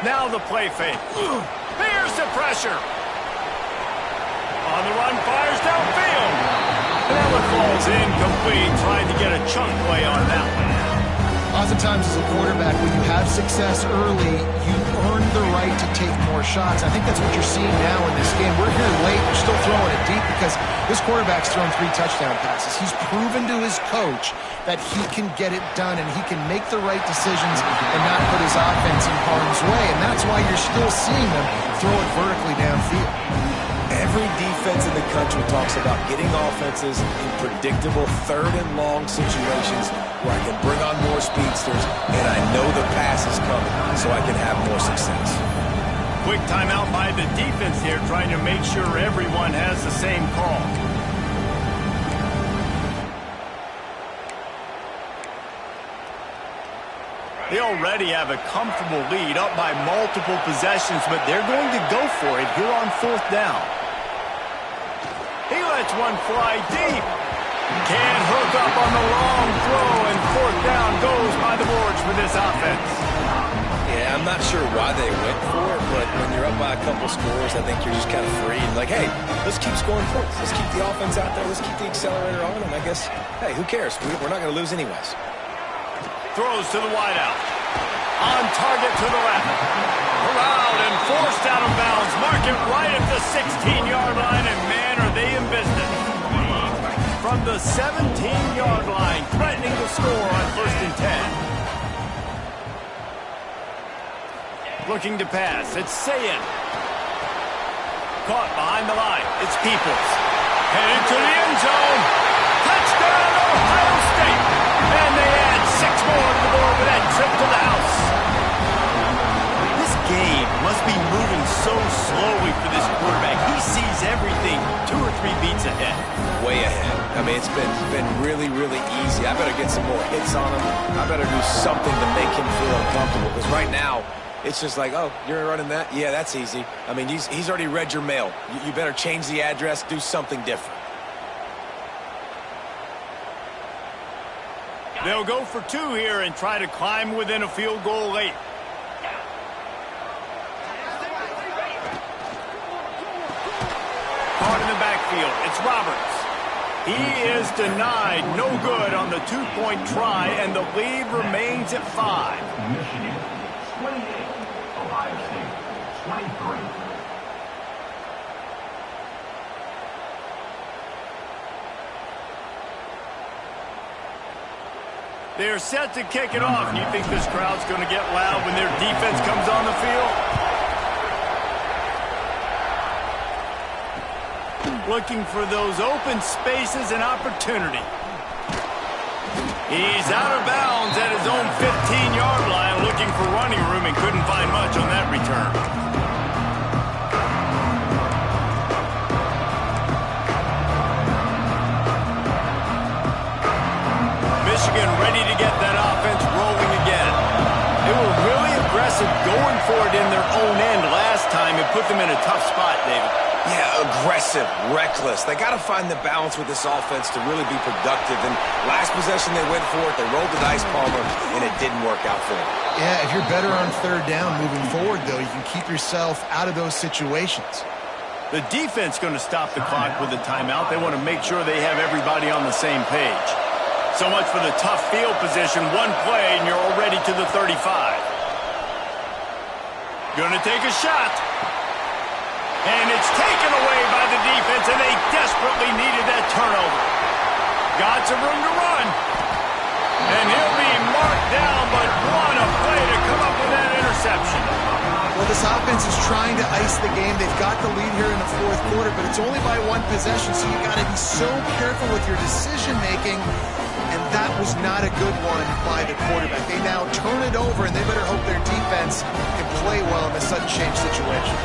S1: Now the play fake. Here's the pressure. On the run, fires downfield. And that one falls incomplete, trying to get a chunk play on that one.
S2: Oftentimes as a quarterback, when you have success early, you earn the right to take more shots. I think that's what you're seeing now in this game. We're here late. We're still throwing it deep because this quarterback's thrown 3 touchdown passes. He's proven to his coach that he can get it done and he can make the right decisions and not put his offense in harm's way. And that's why you're still seeing them throw it vertically downfield.
S3: Every defense in the country talks about getting offenses in predictable 3rd and long situations where I can bring on more speedsters and I know the pass is coming so I can have more success.
S1: Quick timeout by the defense here, trying to make sure everyone has the same call. They already have a comfortable lead, up by multiple possessions, but they're going to go for it here on 4th down. He lets one fly deep. Can't hook up on the long throw, and 4th down goes by the boards for this offense.
S3: Yeah, I'm not sure why they went for it, but when you're up by a couple scores, I think you're just kind of free. And like, hey, let's keep scoring points. Let's keep the offense out there. Let's keep the accelerator on. And I guess, hey, who cares? We're not going to lose anyways.
S1: Throws to the wideout. On target to the left. Corralled and forced out of bounds. Mark it right at the 16-yard line, and man, are they in business. From the 17-yard line, threatening to score on 1st and 10. Looking to pass. It's Sayin. Caught behind the line. It's Peoples. Headed to the end zone. Touchdown, Ohio State. And they add 6 more to the board with that trip to the house. This game must be moving so slowly for this quarterback. He sees everything 2 or 3 beats ahead.
S3: Way ahead. I mean, it's been really, really easy. I better get some more hits on him. I better do something to make him feel uncomfortable, because right now, it's just like, oh, you're running that? Yeah, that's easy. I mean, he's already read your mail. You better change the address, do something different.
S1: They'll go for 2 here and try to climb within a field goal late. Caught in the backfield. It's Roberts. He is denied. No good on the 2-point try, and the lead remains at 5.
S6: Michigan, 28. Ohio State, 23.
S1: They're set to kick it off. You think this crowd's going to get loud when their defense comes on the field? Looking for those open spaces and opportunity. He's out of bounds at his own 15-yard line, looking for running room, and couldn't find much on that return. Michigan ready to get that offense rolling again. They were really aggressive going for it in their own end last time. It put them in a tough spot, David.
S3: Yeah, aggressive, reckless. They got to find the balance with this offense to really be productive. And last possession they went for it. They rolled the dice, Palmer, and it didn't work out for them.
S2: Yeah, if you're better on 3rd down moving forward, though, you can keep yourself out of those situations.
S1: The defense going to stop the clock with a timeout. They want to make sure they have everybody on the same page. So much for the tough field position. One play, and you're already to the 35. Going to take a shot. And it's taken away by the defense, and they desperately needed that turnover. Got some room to run. And he'll be marked down, but what a play to come up with that interception.
S2: Well, this offense is trying to ice the game. They've got the lead here in the 4th quarter, but it's only by 1 possession, so you got to be so careful with your decision-making, and that was not a good one by the quarterback. They now turn it over, and they better hope their defense can play well in this sudden change situation.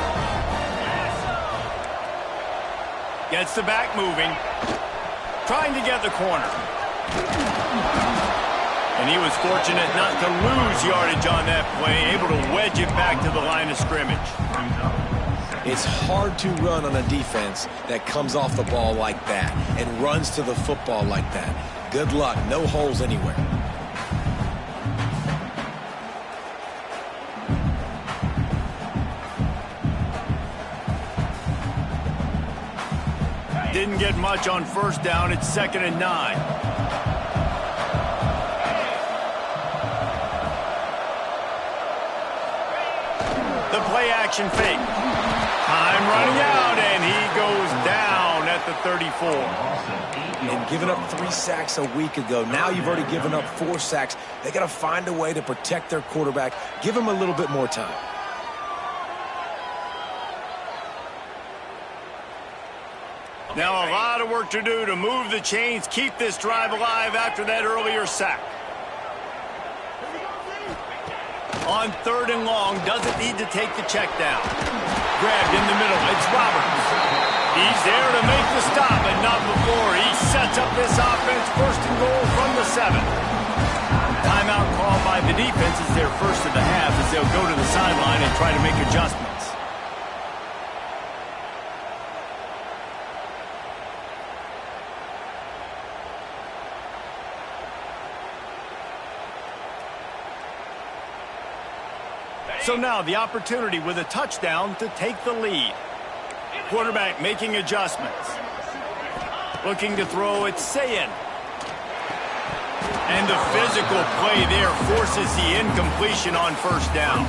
S1: Gets the back moving. Trying to get the corner. And he was fortunate not to lose yardage on that play, able to wedge it back to the line of scrimmage.
S3: It's hard to run on a defense that comes off the ball like that and runs to the football like that. Good luck. No holes anywhere.
S1: Didn't get much on first down. It's 2nd and 9. The play action fake. Time running out, and he goes down at the 34.
S3: And giving up 3 sacks a week ago. Now you've already given up 4 sacks. They got to find a way to protect their quarterback. Give him a little bit more time.
S1: Now a lot of work to do to move the chains, keep this drive alive after that earlier sack. On 3rd and long, doesn't need to take the check down. Grabbed in the middle, it's Roberts. He's there to make the stop, but not before. He sets up this offense, 1st and goal from the 7. Timeout called by the defense is their first of the half as they'll go to the sideline and try to make adjustments. So now the opportunity with a touchdown to take the lead. Quarterback making adjustments. Looking to throw, it's Sayin. And the physical play there forces the incompletion on 1st down.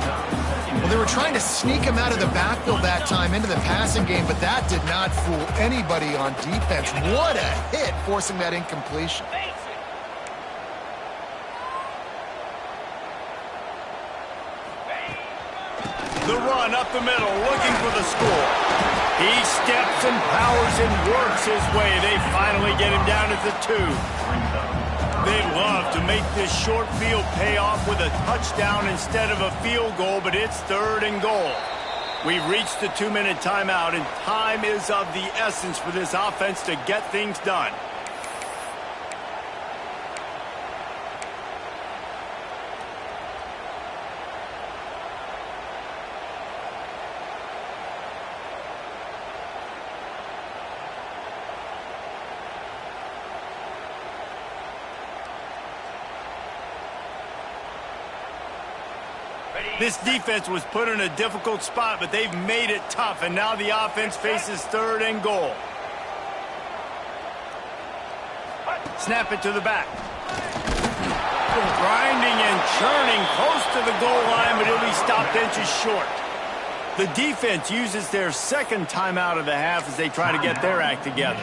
S2: Well, they were trying to sneak him out of the backfield that time into the passing game, but that did not fool anybody on defense. What a hit, forcing that incompletion.
S1: The run up the middle, looking for the score. He steps and powers and works his way. They finally get him down at the 2. They'd love to make this short field pay off with a touchdown instead of a field goal, but it's 3rd and goal. We've reached the 2-minute timeout, and time is of the essence for this offense to get things done. This defense was put in a difficult spot, but they've made it tough, and now the offense faces 3rd and goal. Snap it to the back. Grinding and churning close to the goal line, but he'll be stopped inches short. The defense uses their 2nd timeout of the half as they try to get their act together.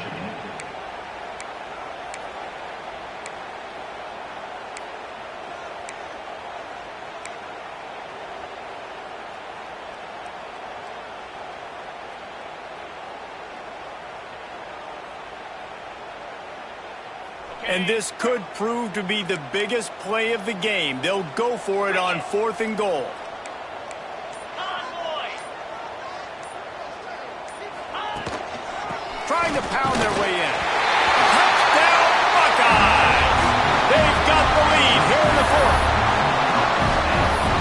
S1: And this could prove to be the biggest play of the game. They'll go for it on 4th and goal. Trying to pound their way in. Touchdown, Buckeyes! They've got the lead here in the 4th.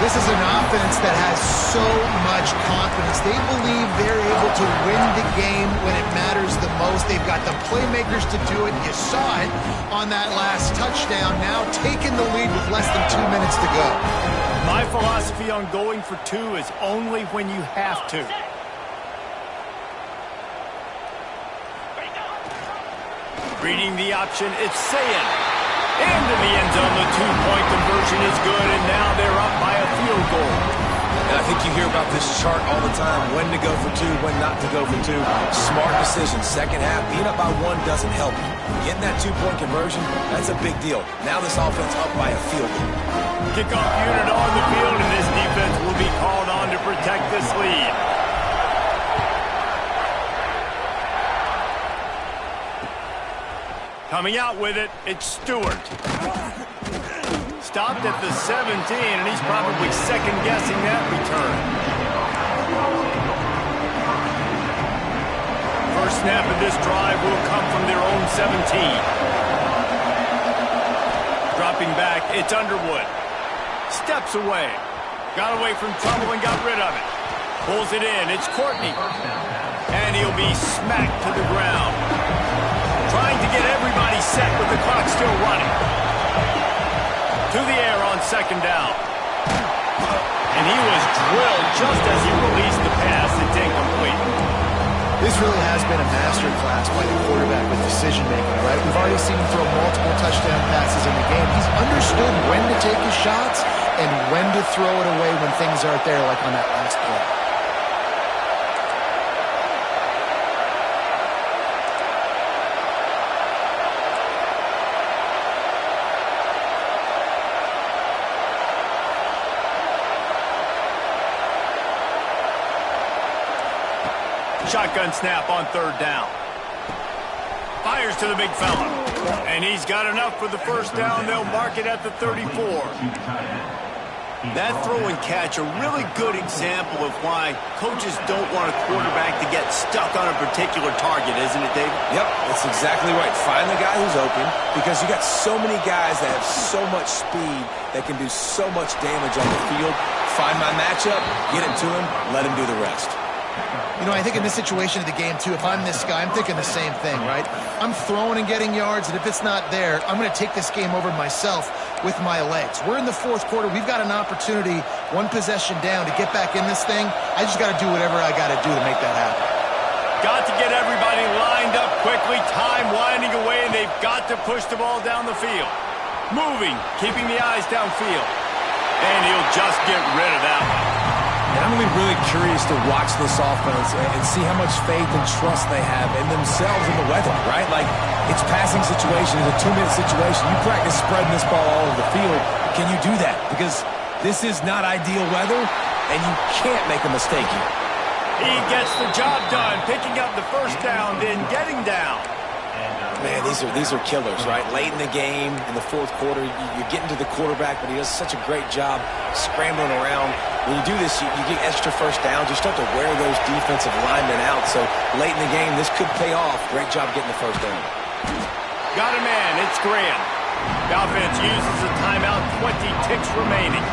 S2: This is an offense that has so much confidence. They believe they're able to win the game when it matters the most. They've got the playmakers to do it. You saw it on that last touchdown. Now taking the lead with less than 2 minutes to go.
S1: My philosophy on going for 2 is only when you have to. Reading the option, it's Sayin. Into the end zone, the 2-point conversion is good, and now they're up by a field goal.
S3: And I think you hear about this chart all the time, when to go for 2, when not to go for 2. Smart decision. 2nd half, being up by 1 doesn't help you. Getting that 2-point conversion, that's a big deal. Now this offense up by a field goal.
S1: Kickoff unit on the field, and this defense will be called on to protect this lead. Coming out with it, it's Stewart. Stopped at the 17, and he's probably second-guessing that return. First snap of this drive will come from their own 17. Dropping back, it's Underwood. Steps away. Got away from trouble and got rid of it. Pulls it in. It's Courtney. And he'll be smacked to the ground. Trying to get everybody set with the clock still running. To the air on second down. And he was drilled just as he released the pass. It's incomplete.
S2: This really has been a masterclass by the quarterback with decision-making, right? We've already seen him throw multiple touchdown passes in the game. He's understood when to take his shots and when to throw it away when things aren't there, like on that last play.
S1: Shotgun snap on third down. Fires to the big fella. And he's got enough for the first down. They'll mark it at the 34. That throw and catch, a really good example of why coaches don't want a quarterback to get stuck on a particular target, isn't it, David?
S3: Yep, that's exactly right. Find the guy who's open, because you got so many guys that have so much speed that can do so much damage on the field. Find my matchup, get it to him, let him do the rest.
S2: You know, I think in this situation of the game, too, if I'm this guy, I'm thinking the same thing, right? I'm throwing and getting yards, and if it's not there, I'm going to take this game over myself with my legs. We're in the fourth quarter. We've got an opportunity, one possession down, to get back in this thing. I just got to do whatever I got to do to make that happen.
S1: Got to get everybody lined up quickly, time winding away, and they've got to push the ball down the field. Moving, keeping the eyes downfield. And he'll just get rid of that one.
S3: And I'm going to be really curious to watch this offense and see how much faith and trust they have in themselves and the weather, right? Like, it's passing situation, it's a 2-minute situation. You practice spreading this ball all over the field. Can you do that? Because this is not ideal weather, and you can't make a mistake here.
S1: He gets the job done, picking up the first down, then getting down.
S3: Man, these are killers, right? Late in the game, in the fourth quarter, you're getting to the quarterback, but he does such a great job scrambling around. When you do this, you get extra first downs. You start to wear those defensive linemen out. So late in the game, this could pay off. Great job getting the first down.
S1: Got a man. It's Graham. The offense uses a timeout, 20 ticks remaining.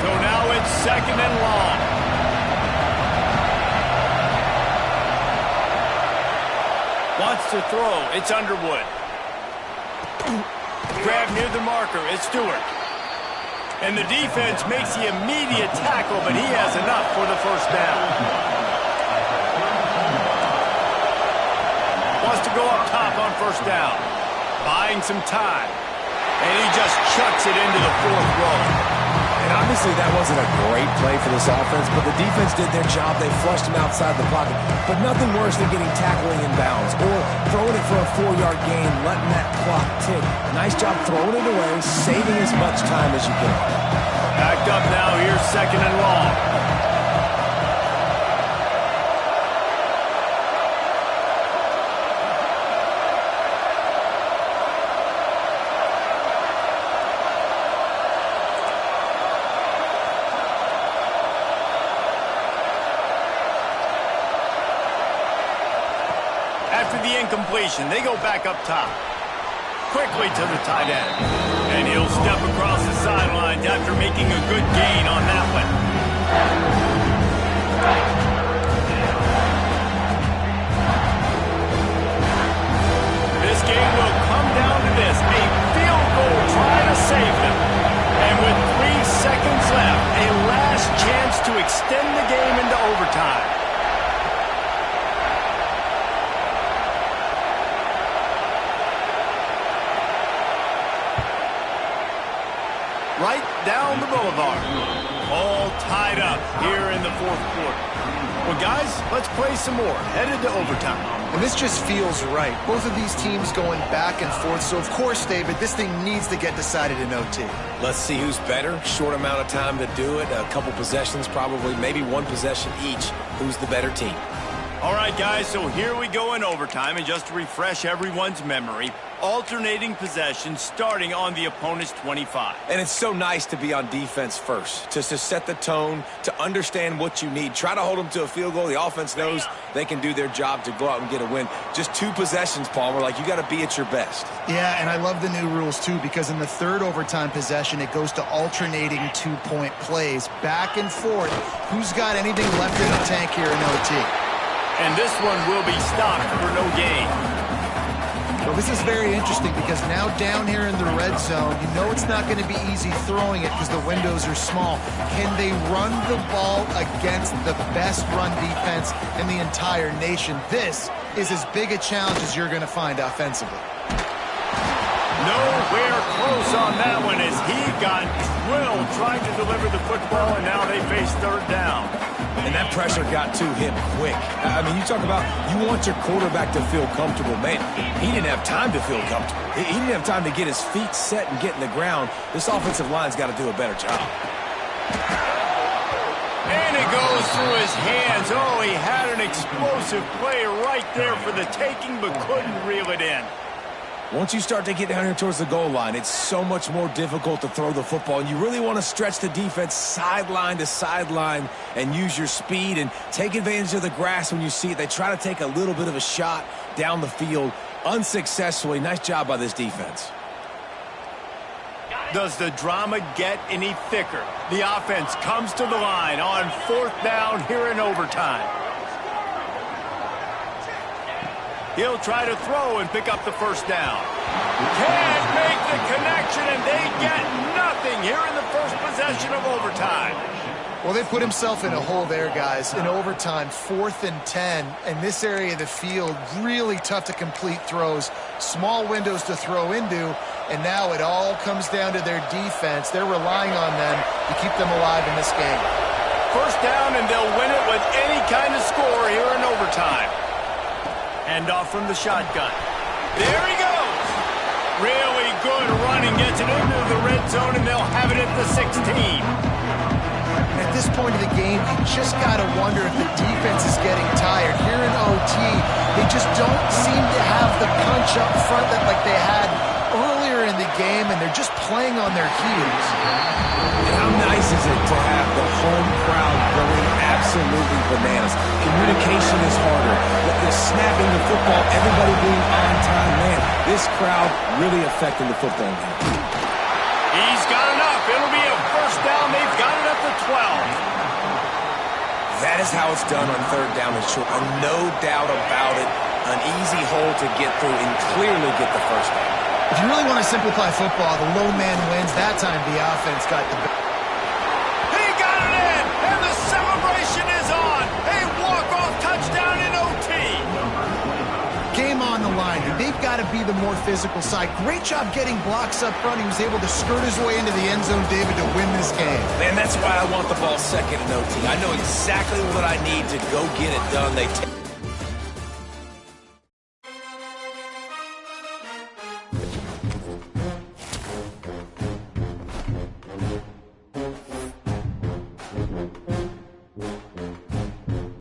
S1: So now it's second and long. Wants to throw. It's Underwood. Grab near the marker. It's Stewart. And the defense makes the immediate tackle, but he has enough for the first down. Wants to go up top on first down. Buying some time. And he just chucks it into the fourth row.
S3: And obviously that wasn't a great play for this offense, but the defense did their job. They flushed him outside the pocket. But nothing worse than getting tackling in bounds or throwing it for a 4-yard gain, letting that clock tick. Nice job throwing it away, saving as much time as you can.
S1: Backed up now. Here's second and long. After the incompletion, they go back up top. Quickly to the tight end. And he'll step across the sidelines after making a good gain on that one. This game will come down to this. A field goal try to save them. And with 3 seconds left, a last chance to extend the game into overtime. Right down the boulevard. All tied up here in the fourth quarter. Well, guys, let's play some more. Headed to overtime.
S2: And this just feels right. Both of these teams going back and forth. So, of course, David, this thing needs to get decided in OT.
S3: Let's see who's better. Short amount of time to do it. A couple possessions probably, maybe one possession each. Who's the better team?
S1: All right, guys, so here we go in overtime, and just to refresh everyone's memory, alternating possession starting on the opponent's 25.
S3: And it's so nice to be on defense first, to set the tone, to understand what you need. Try to hold them to a field goal. The offense knows they can do their job to go out and get a win. Just 2 possessions, Palmer, like you got to be at your best.
S2: Yeah, and I love the new rules, too, because in the third overtime possession, it goes to alternating 2-point plays, back and forth. Who's got anything left in the tank here in OT?
S1: And this one will be stopped for no gain.
S2: Well, this is very interesting because now down here in the red zone, you know it's not going to be easy throwing it because the windows are small. Can they run the ball against the best run defense in the entire nation? This is as big a challenge as you're going to find offensively.
S1: Nowhere close on that one as he got drilled trying to deliver the football, and now they face third down.
S3: And that pressure got to him quick. I mean, you talk about you want your quarterback to feel comfortable. Man, he didn't have time to feel comfortable. He didn't have time to get his feet set and get in the ground. This offensive line's got to do a better job.
S1: And it goes through his hands. Oh, he had an explosive play right there for the taking, but couldn't reel it in.
S3: Once you start to get down here towards the goal line, it's so much more difficult to throw the football, and you really want to stretch the defense sideline to sideline and use your speed and take advantage of the grass when you see it. They try to take a little bit of a shot down the field unsuccessfully. Nice job by this defense.
S1: Does the drama get any thicker? The offense comes to the line on 4th down here in overtime. He'll try to throw and pick up the first down. Can't make the connection, and they get nothing here in the first possession of overtime.
S2: Well, they put himself in a hole there, guys. In overtime, 4th and 10, and this area of the field, really tough to complete throws. Small windows to throw into, and now it all comes down to their defense. They're relying on them to keep them alive in this game.
S1: First down, and they'll win it with any kind of score here in overtime. Hand off from the shotgun. There he goes. Really good running. Gets it into the red zone, and they'll have it at the 16.
S2: At this point of the game, you just got to wonder if the defense is getting tired. Here in OT, they just don't seem to have the punch up front that like they had earlier in the game, and they're just playing on their heels.
S3: And how nice is it to have the home crowd going absolutely bananas? Communication is harder. The snapping the football, everybody being on time. Man, this crowd really affecting the football game.
S1: He's got enough. It'll be a first down. They've got it at the 12.
S3: That is how it's done on 3rd down and short. No doubt about it. An easy hole to get through and clearly get the first down.
S2: If you really want to simplify football, the low man wins. That time the offense got the ball.
S1: He got it in, and the celebration is on. A walk-off touchdown in OT.
S2: Game on the line. They've got to be the more physical side. Great job getting blocks up front. He was able to skirt his way into the end zone, David, to win this game.
S3: Man, that's why I want the ball second in OT. I know exactly what I need to go get it done. They take